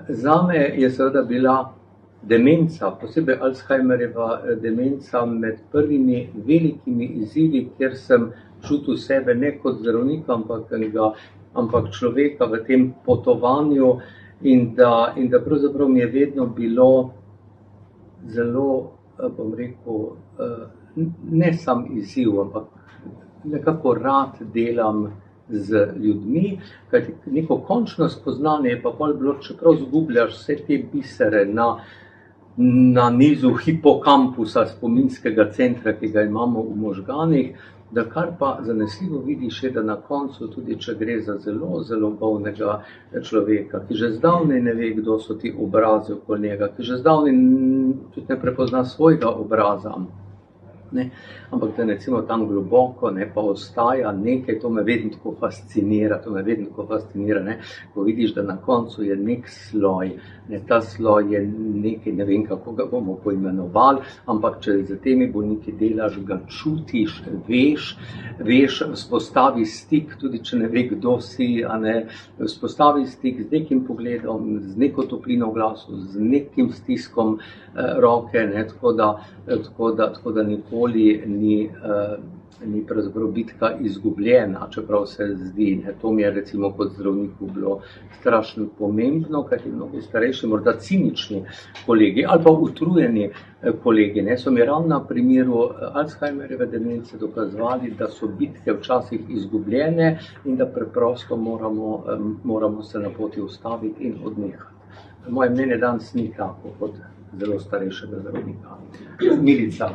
Zame je seveda bila demenca, posebej Alzheimerjeva demenca, med prvimi velikimi izzivi, kjer sem čutil sebe ne kot zdravnika, ampak človeka v tem potovanju, in da pravzaprav mi je vedno bilo zelo, bom rekel, ne sam izziv, ampak nekako rad delam z ljudmi, kajti neko končno spoznanje je pa bolj bilo, čeprav zgubljaš vse te bisere na nizu hipokampusa, spominskega centra, ki ga imamo v možganih, da kar pa zanesljivo vidiš je, da na koncu, tudi če gre za zelo, zelo bolnega človeka, ki že zdavnaj ne ve, kdo so ti obrazi okoli njega, ki že zdavnaj tudi ne prepozna svojega obraza, ampak da recimo tam globoko pa ostaja nekaj, to me vedno tako fascinira, ko vidiš, da na koncu je nek sloj, ta sloj je nekaj, ne vem, kako ga bomo poimenovali, ampak če z temi bolniki delaš, ga čutiš, veš, vzpostavi stik, tudi če ne ve, kdo si, vzpostavi stik z nekim pogledom, z neko toplino v glasu, z nekim stiskom roke, tako da nikoli ni pravzaprav bitka izgubljena, čeprav se zdi. To mi je recimo kot zdravniku bilo strašno pomembno, kajti mnogi starejši, morda cinični kolegi ali pa utrujeni kolegi so mi ravno na primeru Alzheimerjeve demence dokazovali, da so bitke včasih izgubljene in da preprosto moramo se na poti ustaviti in odnehati. Moje mnenje danes ni tako kot zelo starejšega zdravnika. Milica,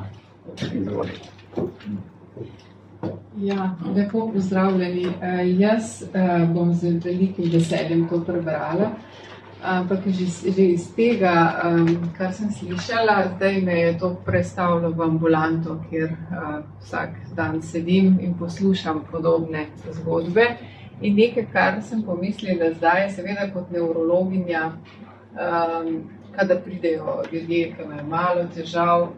izvoli. Ja, lepo pozdravljeni. Jaz bom z velikim veseljem to prebrala. Ampak že iz tega, kar sem slišala, zdaj me je to prestavilo v ambulanto, kjer vsak dan sedim in poslušam podobne zgodbe. In nekaj, kar sem pomislila zdaj, seveda kot nevrologinja, kadar pridejo ljudje, ki imajo malo težav,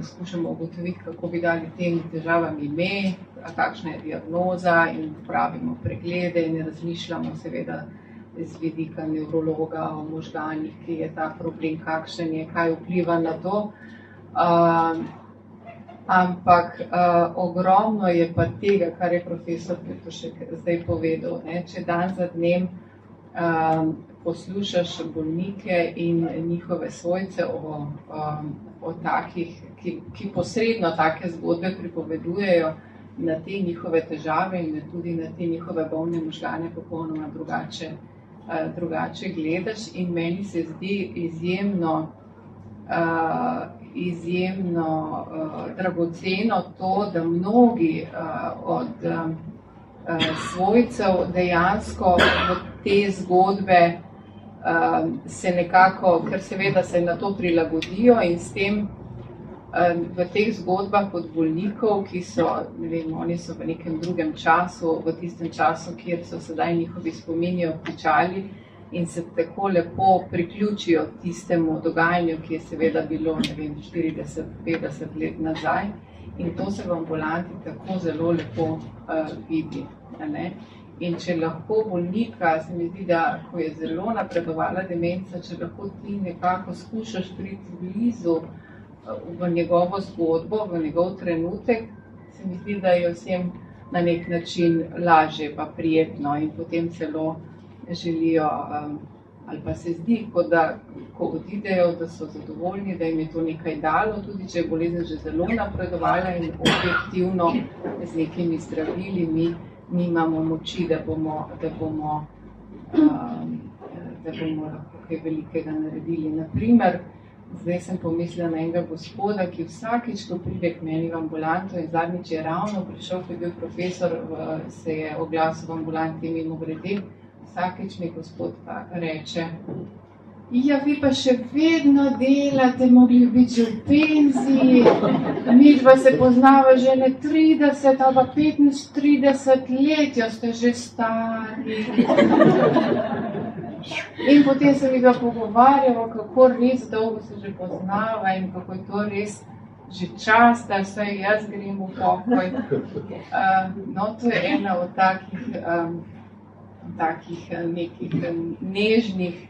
skušamo ugotoviti, kako bi dali tem težavam ime, kakšna je diagnoza in pravimo preglede in razmišljamo seveda z vidika nevrologa o možganih, ki je ta problem, kakšen je, kaj vpliva na to. Ampak ogromno je pa tega, kar je profesor Petušek zdaj povedal. Če dan za dnem poslušaš bolnike in njihove svojce o takih, ki posredno take zgodbe pripovedujejo, na te njihove težave in tudi na te njihove bolne možgane popolnoma drugače gledaš. In meni se zdi izjemno dragoceno to, da mnogi od svojcev dejansko v te zgodbe se nekako, ker seveda se na to prilagodijo in s tem v teh zgodbah od bolnikov, ki so, ne vem, oni so v nekem drugem času, v tistem času, kjer so sedaj njihovi spomini obtičali in se tako lepo priključijo tistemu dogajanju, ki je seveda bilo, ne vem, 40-50 let nazaj. In to se v ambulanti tako zelo lepo vidi. Ne? In če lahko bolnika, se mi zdi, da ko je zelo napredovala demenca, če lahko ti nekako skušaš priti blizu v njegovo zgodbo, v njegov trenutek, se mi zdi, da je vsem na nek način lažje pa prijetno in potem celo želijo, ali pa se zdi, ko odidejo, da so zadovoljni, da jim je to nekaj dalo, tudi če je bolezen že zelo napredovala in objektivno z nekimi zdravili mi nimamo moči, da bomo lahko kaj velikega naredili. Naprimer, zdaj sem pomislila na enega gospoda, ki vsakič, ko pride k meni v ambulanto in zadnjič je ravno prišel, ko je bil profesor, se je oglasil v ambulanti mimogrede, vsakič mi gospod pa reče: ja, vi pa še vedno delate, mogli biti že v penziji, midva se poznava že ne 30, ali pa 35 let, jo ste že stari. In potem se mi ga pogovarjamo, kako res dolgo se že poznava in kako je to res že čas, da vsaj jaz grem v pokoj. No, to je ena od takih nekih nežnih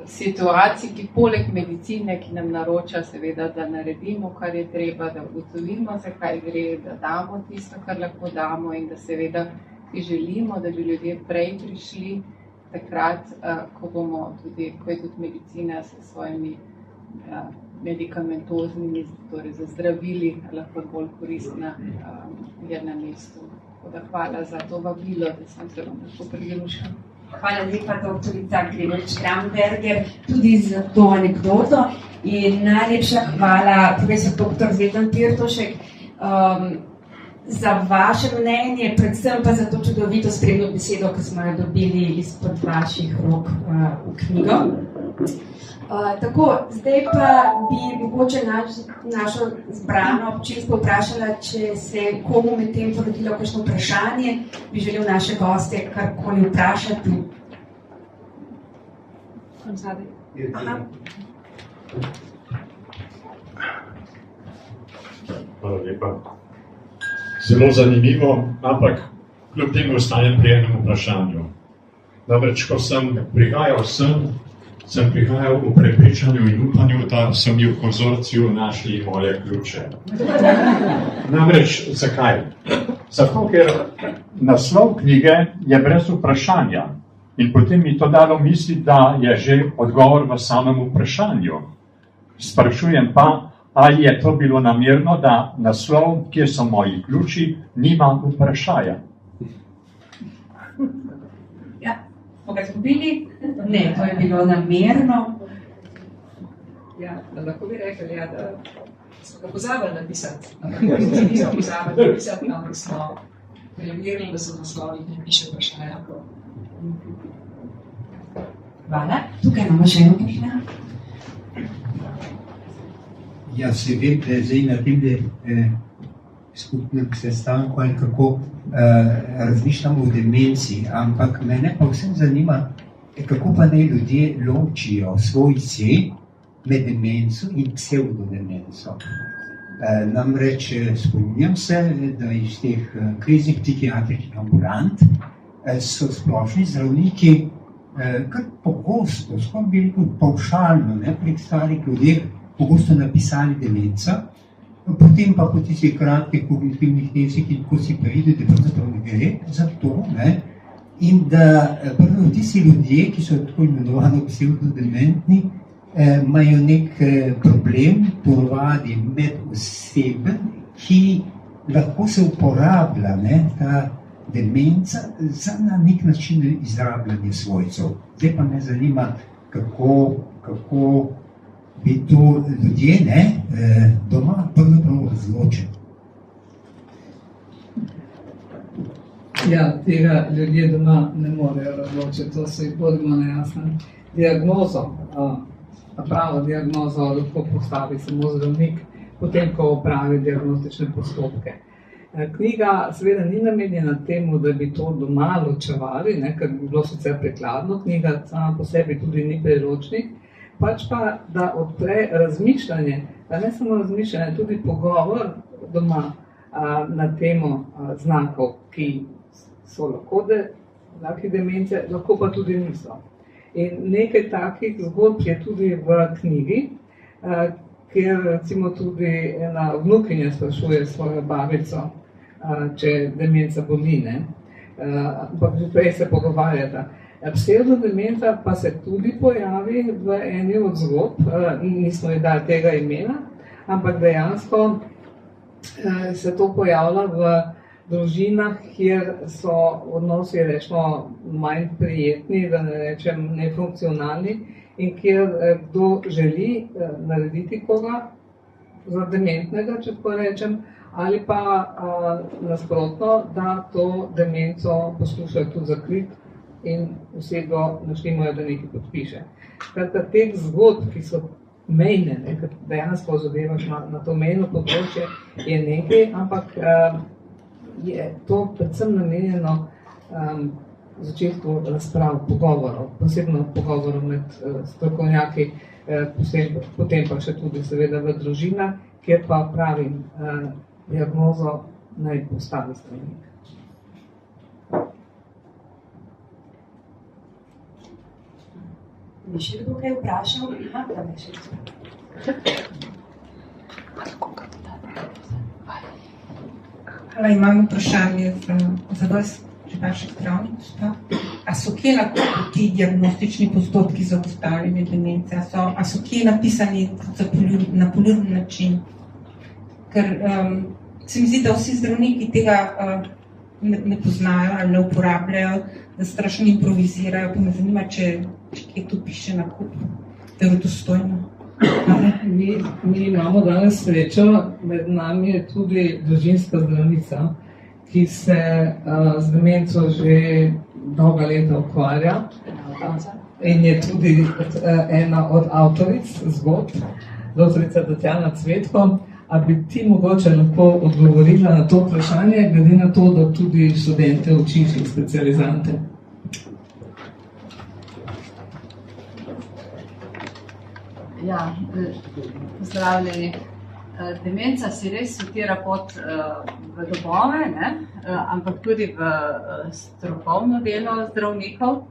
situacij, ki poleg medicine, ki nam naroča seveda, da naredimo, kar je treba, da ugotovimo, zakaj gre, da damo tisto, kar lahko damo in da seveda ki želimo, da bi ljudje prej prišli takrat, ko je tudi medicina s svojimi medikamentoznimi, torej za zdravili, lahko bolj koristna je na mestu. Hvala za to vabilo, da sem se vam lahko pridružila. Hvala lepa, doktorica Gregoč-Kramberger, tudi za to anekdoto in najlepša hvala, profesor dr. Zvezdan Pirtošek, za vaše mnenje, predvsem pa za to čudovito spremno besedo, ki smo jo dobili izpod vaših rok v knjigo. Tako, zdaj pa bi mogoče našo zbrano občinstvo vprašala, če se komu med tem porodilo kakšno vprašanje, bi želel naše goste karkoli vprašati. Hvala lepa. Zelo zanimivo, ampak kljub temu ostanem pri enem vprašanju. Namreč, ko sem prihajal sem prihajal v prepričanju in upanju, da so mi v konzorciju našli moje ključe. Namreč, zakaj? Zato, ker naslov knjige je brez vprašanja in potem mi to dalo misliti, da je že odgovor v samem vprašanju. Sprašujem pa, ali je to bilo namerno, da naslov, kjer so moji ključi, nima vprašanja. Smo ga izgubili? Ne, to je bilo namerno. Ja, lahko bi rekli, da smo ga pozabili napisati. Nismo pozabili napisati, ampak smo preverili, da so naslovi, ki ne piše vprašanja. Hvala. Tukaj imamo še eno vprašanje. Ja, se vem, da je zdaj na tem skupnem sestanku ali kako razmišljamo o demenci, ampak mene pa vsem zanima, kako pa naj ljudje ločijo svoj svet med demenco in psevdodemenco. Namreč spominjam se, da iz teh kriznih psihiatričnih ambulant so splošni zdravniki kar pogosto, skoraj bi rekel pavšalno, pri starih ljudeh pogosto napisali demenca, potem pa po tistih kratkih kognitivnih testih in tako si pa videli, da pravzaprav ne gre za to, in da prvo tisti ljudje, ki so tako imenovano psevdodementni, imajo nek problem, ponovadi medoseben, ki lahko se uporablja, ta demenca, za na nek način izrabljanje svojcev. Zdaj pa me zanima, kako bi to ljudje doma pravzaprav razločili. Ja, tega ljudje doma ne morejo razločiti, to se jih bodimo nejasni. Diagnozo, pravo diagnozo lahko postavi samo zdravnik, potem ko opravi diagnostične postopke. Knjiga seveda ni namenjena temu, da bi to doma ločevali, ker bi bilo sicer prikladno, knjiga sama po sebi tudi ni priročnik, pač pa, da odpre razmišljanje, pa ne samo razmišljanje, tudi pogovor doma na temo znakov, ki so lahko znaki demence, lahko pa tudi niso. In nekaj takih zgodb je tudi v knjigi, kjer recimo tudi ena vnukinja sprašuje svojo babico, če demenca boli, ampak že prej se pogovarjata. Psevdodemenca pa se tudi pojavi v eni od zgodb, nismo ji dali tega imena, ampak dejansko se to pojavlja v družinah, kjer so odnosi, rečemo, manj prijetni, da ne rečem nefunkcionalni, in kjer kdo želi narediti koga za dementnega, če tako rečem, ali pa nasprotno, da to demenco poskušajo tudi zakriti in osebo naštemajo, da nekaj podpiše. Skratka, teh zgodb, ki so mejne, ker dejansko zadevaš na to mejno področje, je nekaj, ampak je to predvsem namenjeno začetku razprav, pogovorov, posebno pogovorov med strokovnjaki, potem pa še tudi seveda v družinah, kjer pa pravim diagnozo naj postavi zdravnik. Bi še kdo kaj vprašal? Da me še Hvala, imam vprašanje za vas, že vaših zdravnikov. A so kje lahko ti diagnostični postopki za ugotavljanje demence? A so kje napisani na poljuben način? Ker se mi zdi, da vsi zdravniki tega ne poznajo ali ne uporabljajo, da strašno improvizirajo, pa me zanima, če kje tu piše na kup, verodostojno. Mi imamo danes srečo, med nami je tudi družinska zdravnica, ki se z demenco že dolga leta ukvarja in je tudi ena od avtoric zgodb, doktorica Tatjana Cvetko. A bi ti mogoče lahko odgovorila na to vprašanje, glede na to, da tudi študente učiš in specializante? Ja, pozdravljeni. Demenca si res sortira pot v domove, ampak tudi v strokovno delo zdravnikov,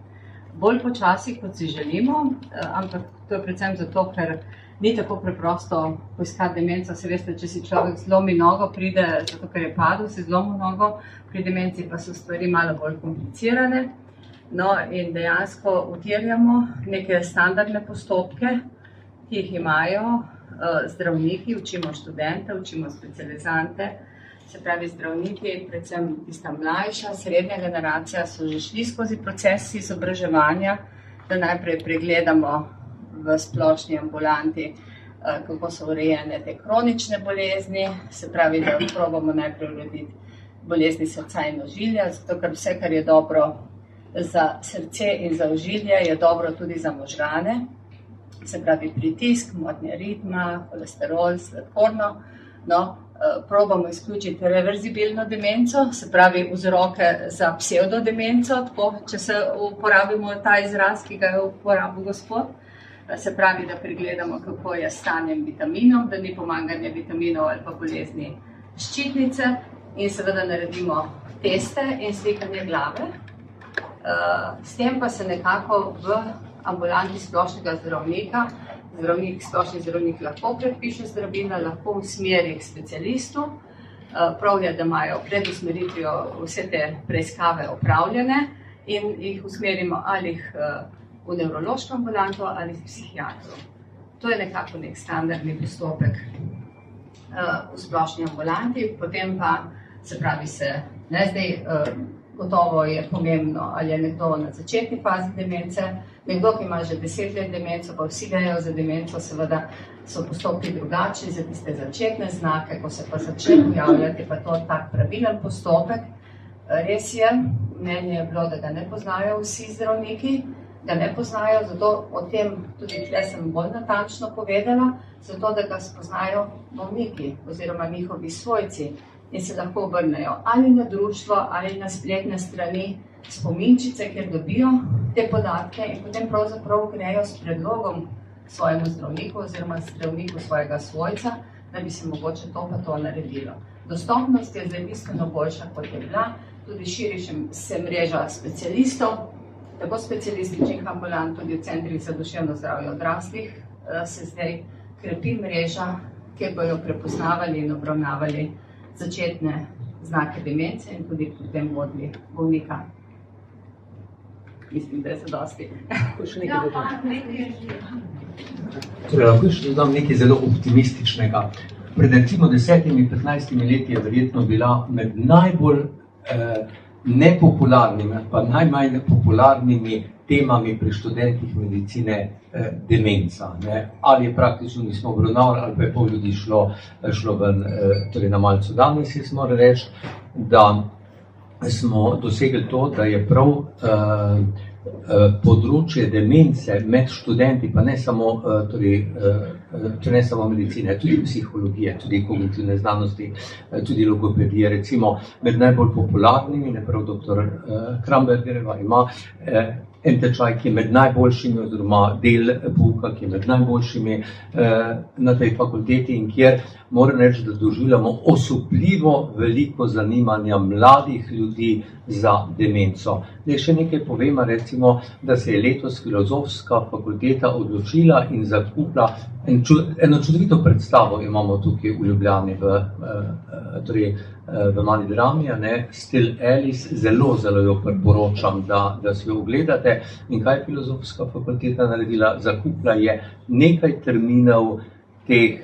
bolj počasi, kot si želimo, ampak to je predvsem zato, ker ni tako preprosto poiskati demenco. Se veste, če si človek zlomi nogo, pride, zato ker je padel, si zlomil nogo, pri demenci pa so stvari malo bolj komplicirane. No, in dejansko utirjamo neke standardne postopke, ki jih imajo zdravniki, učimo študente, učimo specializante. Se pravi, zdravniki, predvsem tista mlajša, srednja generacija, so že šli skozi proces izobraževanja, da najprej pregledamo v splošni ambulanti, kako so urejene te kronične bolezni, se pravi, da probamo najprej urediti bolezni srca in ožilja, zato ker vse, kar je dobro za srce in za ožilje, je dobro tudi za možgane, se pravi pritisk, motnje ritma, holesterol, sladkorno. No, probamo izključiti reverzibilno demenco, se pravi vzroke za psevdodemenco, tako, če se uporabimo ta izraz, ki ga je uporabil gospod. Se pravi, da pregledamo, kako je s stanjem vitaminov, da ni pomanjkanje vitaminov ali pa bolezni ščitnice, in seveda naredimo teste in slikanje glave. S tem pa se nekako v ambulanti splošnega zdravnika, splošni zdravnik lahko predpiše zdravila, lahko usmeri k specialistu. Prav je, da imajo pred usmeritvijo vse te preiskave opravljene in jih usmerimo ali v nevrološko ambulanto ali v psihiatru. To je nekako nek standardni postopek v splošni ambulanti, potem pa se pravi gotovo je pomembno, ali je nekdo na začetni fazi demence, nekdo, ki ima že 10 let demenco, pa vsi vejo za demenco, seveda so postopki drugačni za tiste začetne znake, ko se pa začne pojavljati, pa to tak pravilen postopek. Res je, mnenje je bilo, da ga ne poznajo vsi zdravniki, ga ne poznajo, zato o tem tudi tle sem bolj natančno povedala, zato da ga spoznajo bolniki oziroma njihovi svojci in se lahko obrnejo ali na društvo ali na spletne strani spominčice, kjer dobijo te podatke in potem pravzaprav grejo s predlogom svojemu zdravniku oziroma zdravniku svojega svojca, da bi se mogoče to pa to naredilo. Dostopnost je zdaj bistveno boljša, kot je bila, tudi širi se mreža specialistov, tako specialističnih ambulant, tudi v centrih za duševno zdravje odraslih se zdaj krepi mreža, kjer bojo prepoznavali in obravnavali začetne znake demence in tudi potem vodili bolnika. Mislim, da je zadosti. Lahko še dodam nekaj zelo optimističnega. Pred recimo 10-15 leti je verjetno bila med najbolj nepopularnimi, pa najmanj popularnimi temami pri študentih medicine demenca. Ali je praktično nismo obravnavali, ali pa je pol ljudi šlo ven, torej na malcu. Danes jaz moram reči, da smo dosegli to, da je prav področje demence med študenti, pa ne samo, ne samo medicine, tudi psihologije, tudi kognitivne znanosti, tudi logopedije, recimo med najbolj popularnimi, prav dr. Krambergerjeva ima en tečaj, ki je med najboljšimi, oziroma del pouka, ki je med najboljšimi na tej fakulteti in kjer moram reči, da doživljamo osupljivo veliko zanimanja mladih ljudi za demenco. Še nekaj povem, recimo, da se je letos Filozofska fakulteta odločila in zakupila eno čudovito predstavo, imamo tukaj v Ljubljani v Mali drami, Still Alice, zelo jo priporočam, da si jo ogledate. In kaj je Filozofska fakulteta naredila? Zakupila je nekaj terminov te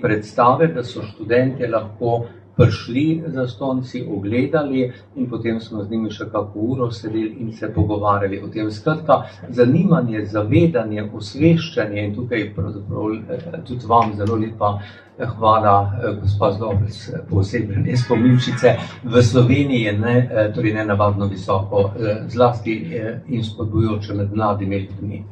predstave, da so študentje lahko prišli zastonci, ogledali in potem smo z njimi še kako uro sedeli in se pogovarjali o tem. Skratka, zanimanje, zavedanje, osveščanje in tukaj pravzaprav tudi vam zelo lepa hvala, gospa Zlobec, posebej spominčice. V Sloveniji je torej nenavadno visoko, zlasti in spodbujoče med mladimi ljudmi.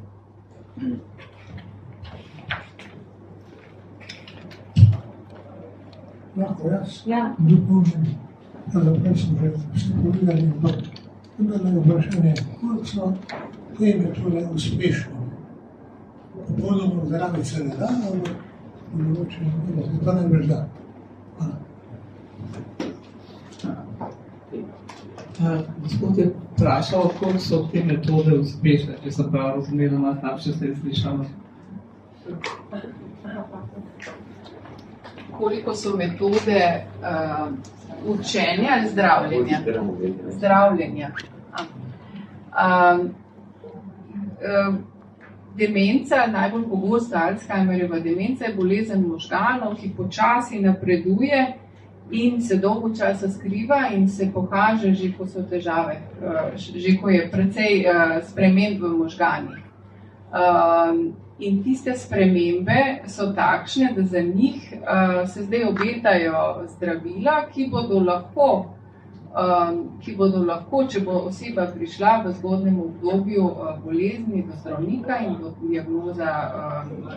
Lahko jaz dopolnim, da sem že vse povedali, ampak imela je vprašanje, koliko so te metode uspešne. Popolnoma zdraviti se ne da, ampak mogoče se to ne da. Gospod je vprašal, koliko so te metode uspešne, če sem prav razumela, najslabše se je slišala. Koliko so metode učenja ali zdravljenja? Zdravljenja. Demenca, najbolj pogosta Alzheimerjeva demenca je bolezen možganov, ki počasi napreduje in se dolgo časa skriva in se pokaže že, ko so težave, že ko je precej sprememb v možganih. In tiste spremembe so takšne, da za njih se zdaj obetajo zdravila, ki bodo lahko ki bodo lahko, če bo oseba prišla v zgodnjem obdobju bolezni do zdravnika in bo diagnoza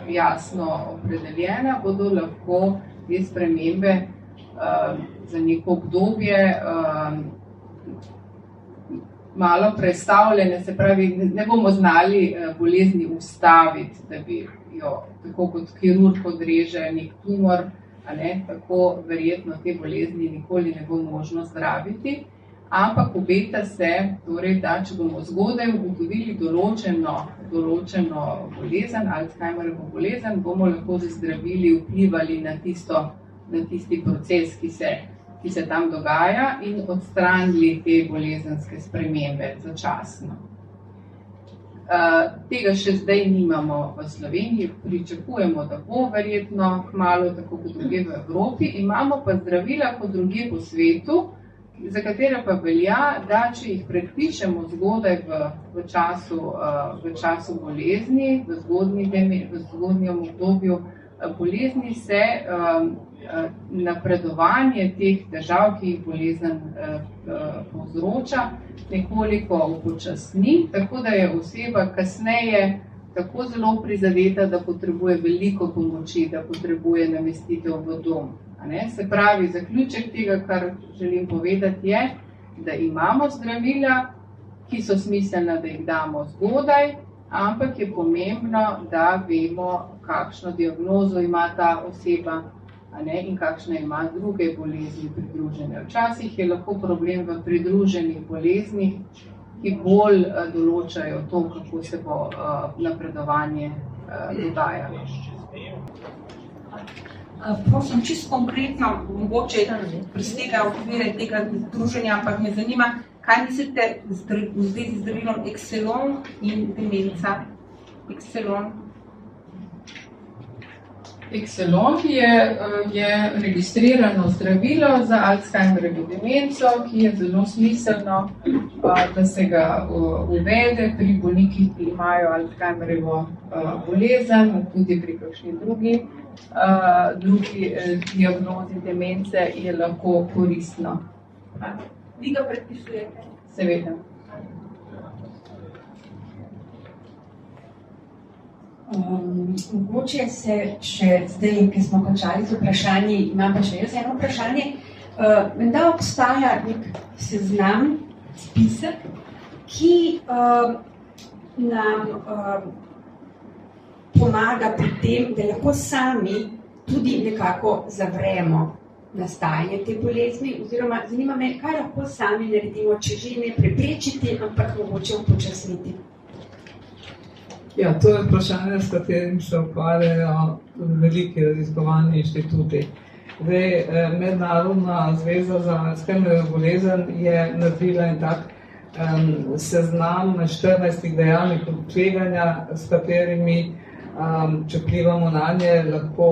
jasno opredeljena, bodo lahko te spremembe za neko obdobje malo prestavljene, se pravi, ne bomo znali bolezni ustaviti, da bi jo, tako kot kirurg odreže nek tumor, tako verjetno te bolezni nikoli ne bo možno zdraviti, ampak obeta se, torej, da če bomo zgodaj ugotovili določeno bolezen, Alzheimerjevo bolezen, bomo lahko z zdravili vplivali na tisti proces, ki se tam dogaja in odstranili te bolezenske spremembe začasno. Tega še zdaj nimamo v Sloveniji, pričakujemo, da bo verjetno kmalu, tako kot druge v Evropi, imamo pa zdravila kot druge po svetu, za katere pa velja, da če jih predpišemo zgodaj v času bolezni, v zgodnjem obdobju bolezni, se napredovanje teh težav, ki jih bolezen povzroča, nekoliko upočasni, tako da je oseba kasneje tako zelo prizadeta, da potrebuje veliko pomoči, da potrebuje namestitev v dom. Se pravi, zaključek tega, kar želim povedati, je, da imamo zdravila, ki so smiselna, da jih damo zgodaj, ampak je pomembno, da vemo, kakšno diagnozo ima ta oseba, in kakšne ima druge bolezni pridružene. Včasih je lahko problem v pridruženih boleznih, ki bolj določajo to, kako se bo napredovanje dogajalo. Prosim, čisto konkretno, mogoče presega okvire tega združenja, ampak me zanima, kaj mislite v zvezi z zdravilom Exelon in demenca? Exelon je registrirano zdravilo za Alzheimerjevo demenco, ki je zelo smiselno, da se ga uvede pri bolnikih, ki imajo Alzheimerjevo bolezen, tudi pri kakšni drugi diagnozi demence je lahko koristno. Vi ga predpisujete? Seveda. Mogoče se še zdaj, ki smo končali z vprašanji, imam pa še jaz eno vprašanje. Menda obstaja nek seznam, spisek, ki nam pomaga pri tem, da lahko sami tudi nekako zavremo nastajanje te bolezni, oziroma zanima me, kaj lahko sami naredimo, če že ne preprečiti, ampak mogoče upočasniti. Ja, to je vprašanje, s katerim se ukvarjajo veliki raziskovalni inštituti. Mednarodna zveza za Alzheimerjevo bolezen je naredila en tak seznam 14 dejavnikov tveganja, s katerimi, če vplivamo na nje, lahko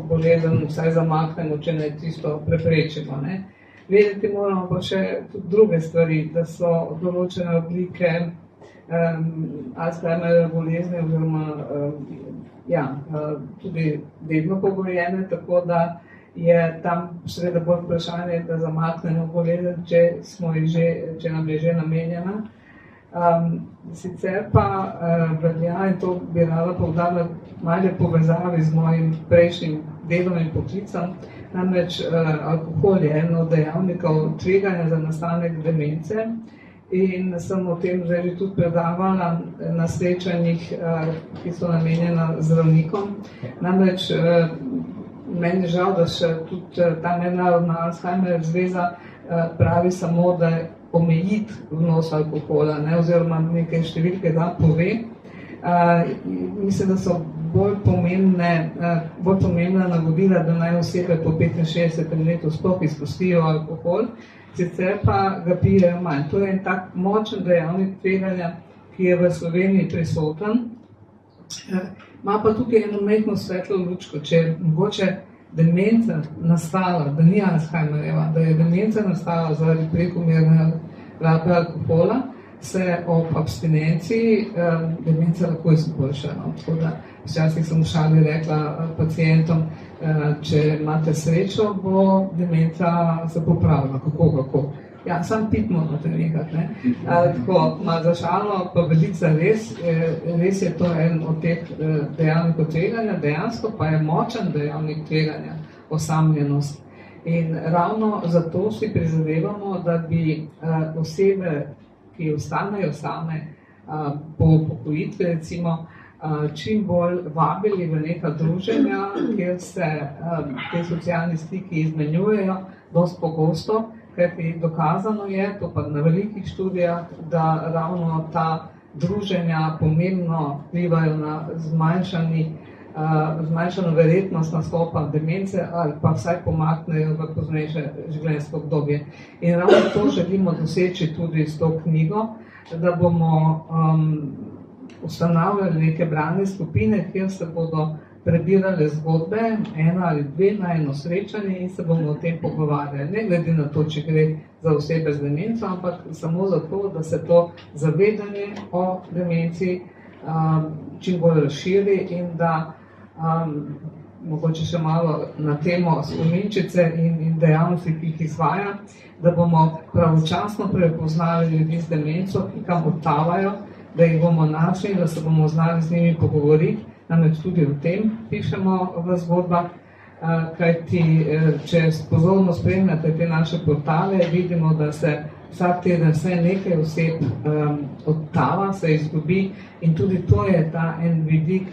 bolezen vsaj zamaknemo, če ne tisto preprečimo. Vedeti moramo pa še tudi druge stvari, da so določene oblike Alzheimerjeve bolezni oziroma tudi delno pogojene, tako da je tam seveda bolj vprašanje, da zamaknemo bolezen, če nam je že namenjena. Sicer pa velja, in to bi rada poudarila, malo povezavi z mojim prejšnjim delom in poklicem, namreč alkohol je eno od dejavnikov tveganja za nastanek demence. In sem o tem že tudi predavala na srečanjih, ki so namenjena zdravnikom. Namreč meni je žal, da še tudi ta mednarodna Alzheimerjeva zveza pravi samo, da omejiti vnos alkohola, oziroma nekaj številke da pove. Mislim, da so bolj pomembna navodila, da naj osebe po 65 letu sploh izpustijo alkohol, sicer pa ga pijejo manj. To je en tak močen dejavnik tveganja, ki je v Sloveniji prisoten. Ima pa tukaj eno majhno svetlo lučko, če je mogoče demenca nastala, da ni Alzheimerjeva, da je demenca nastala zaradi prekomerne rabe alkohola, se ob abstinenciji demenca lahko izboljša. Tako da včasih sem v šali rekla pacientom, če imate srečo, bo demenca se popravila, kako. Ja, sam pit morate nekako, ne. Tako, malo za šalo, pa veliko za res. Res je to en od teh dejavnikov tveganja, dejansko pa je močen dejavnik tveganja, osamljenost. In ravno zato si prizadevamo, da bi osebe, ki ostanejo same po upokojitvi, recimo, čim bolj vabili v neka druženja, kjer se te socialni stiki izmenjujejo dosti pogosto, kajti dokazano je, to pa na velikih študijah, da ravno ta druženja pomembno vplivajo na zmanjšano verjetnost nastopa demence ali pa vsaj pomaknejo v poznejše življenjsko obdobje. In ravno to želimo doseči tudi s to knjigo, da bomo ustanavljali neke bralne skupine, kjer se bodo prebirale zgodbe, ena ali dve na eno srečanje in se bomo o tem pogovarjali. Ne glede na to, če gre za osebe z demenco, ampak samo zato, da se to zavedanje o demenci čim bolj razširi in da mogoče še malo na temo spominčice in dejavnosti, ki jih izvaja, da bomo pravočasno prepoznali ljudi z demenco, ki kam odtavajo, da jih bomo našli, da se bomo znali z njimi pogovoriti. Namreč tudi o tem pišemo v zgodbah, kajti če pozorno spremljate te naše portale, vidimo, da se vsak teden vse nekaj oseb odtava, se izgubi in tudi to je ta en vidik,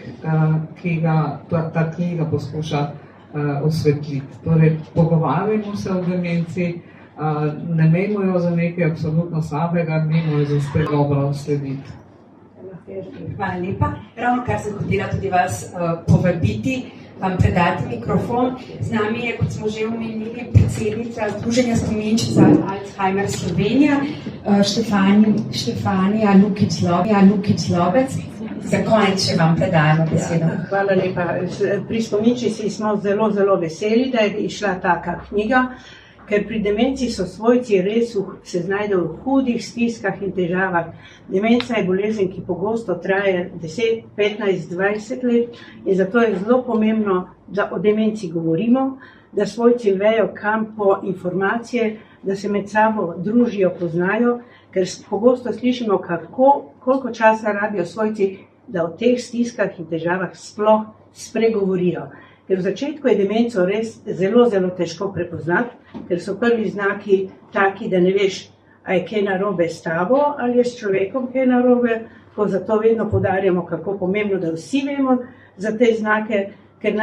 ki ga ta knjiga poskuša osvetliti. Torej, pogovarjamo se o demenci, ne menimo jo za nekaj absolutno slabega, menimo jo za spet dobro slediti. Hvala lepa. Ravno kar sem hotela tudi vas povabiti, vam predati mikrofon. Z nami je, kot smo že omenili, predsednica Združenja spominčic Alzheimer Slovenija, Štefanija Lukić-Lobec. Za konec še vam predajamo besedo. Hvala lepa. Pri spominčici smo zelo, zelo veseli, da je išla taka knjiga, ker pri demenci so svojci res se znajdejo v hudih stiskah in težavah. Demenca je bolezen, ki pogosto traja 10, 15, 20 let in zato je zelo pomembno, da o demenci govorimo, da svojci vejo, kam po informacije, da se med sabo družijo, poznajo, ker pogosto slišimo, koliko časa rabijo svojci, da o teh stiskah in težavah sploh spregovorijo. Ker v začetku je demenco res zelo, zelo težko prepoznati, ker so prvi znaki taki, da ne veš, a je kaj narobe s tabo ali je s človekom kaj narobe, ko zato vedno poudarjamo, kako pomembno, da vsi vemo za te znake, ker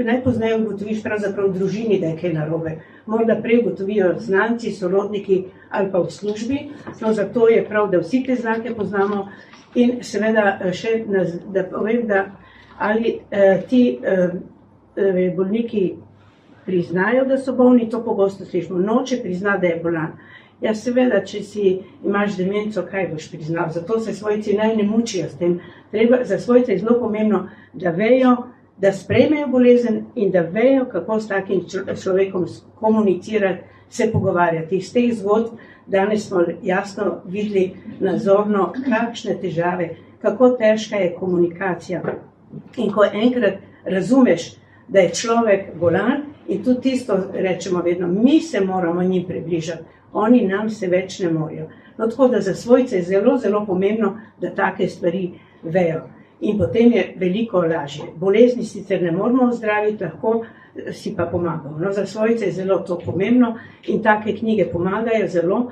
najpozneje ugotoviš pravzaprav v družini, da je kaj narobe. Morda prej ugotovijo znanci, sorodniki ali pa v službi, no zato je prav, da vsi te znake poznamo in seveda še, da povem, da ali ti bolniki priznajo, da so bolni, to pogosto slišimo, noče prizna, da je bolan. Ja, seveda, če imaš demenco, kaj boš priznal? Zato se svojci naj ne mučijo s tem. Za svojce je zelo pomembno, da vejo, da sprejmejo bolezen in da vejo, kako s takim človekom komunicirati, se pogovarjati. Iz teh zgodb danes smo jasno videli nazorno, kakšne težave, kako težka je komunikacija. In ko enkrat razumeš, da je človek bolan in tudi tisto rečemo vedno, mi se moramo njim približati, oni nam se več ne morejo. No, tako da za svojce je zelo, zelo pomembno, da take stvari vejo. In potem je veliko lažje. Bolezni sicer ne moramo ozdraviti, lahko si pa pomagamo. No, za svojce je zelo to pomembno in take knjige pomagajo zelo.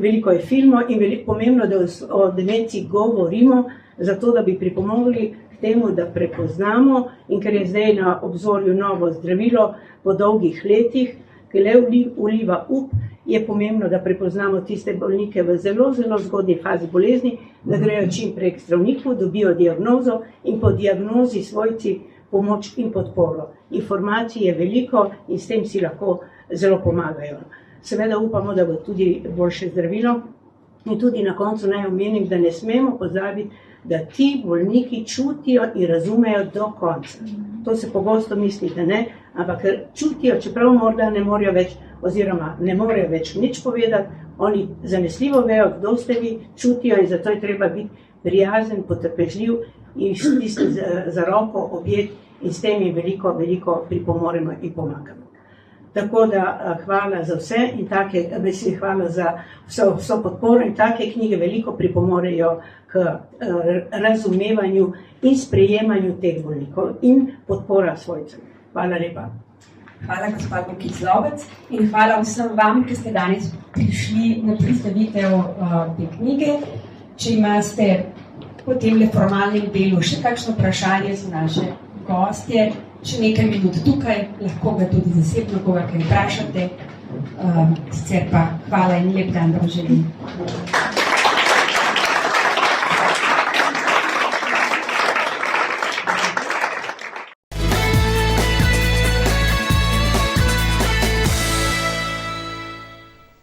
Veliko je filmov in veliko pomembno, da o demenci govorimo, zato da bi pripomogli temu, da prepoznamo in ker je zdaj na obzorju novo zdravilo po dolgih letih, ki le vliva up, je pomembno, da prepoznamo tiste bolnike v zelo, zelo zgodnji fazi bolezni, da grejo čim prej k zdravniku, dobijo diagnozo in po diagnozi svojci pomoč in podporo. Informacij je veliko in s tem si lahko zelo pomagajo. Seveda upamo, da bo tudi boljše zdravilo in tudi na koncu naj omenim, da ne smemo pozabiti, da ti bolniki čutijo in razumejo do konca. To se pogosto misli, da ne, ampak čutijo, čeprav morda ne morejo več, oziroma ne morejo več nič povedati, oni zanesljivo vejo, kdo ste vi, čutijo in zato je treba biti prijazen, potrpežljiv in stisniti za roko, objeti in s tem jim veliko, veliko pripomoremo in pomagamo. Tako da hvala za vse in take, hvala za vso podporo in take knjige veliko pripomorejo k razumevanju in sprejemanju teh bolnikov in podpora svojcev. Hvala lepa. Hvala, gospod Bokic-Lobec, in hvala vsem vam, ki ste danes prišli na predstavitev te knjige. Če imate po tem formalnem delu še kakšno vprašanje za naše gostje, še nekaj minut tukaj, lahko ga tudi zasebno koga kaj vprašate. Sicer pa hvala in lep dan vam želim.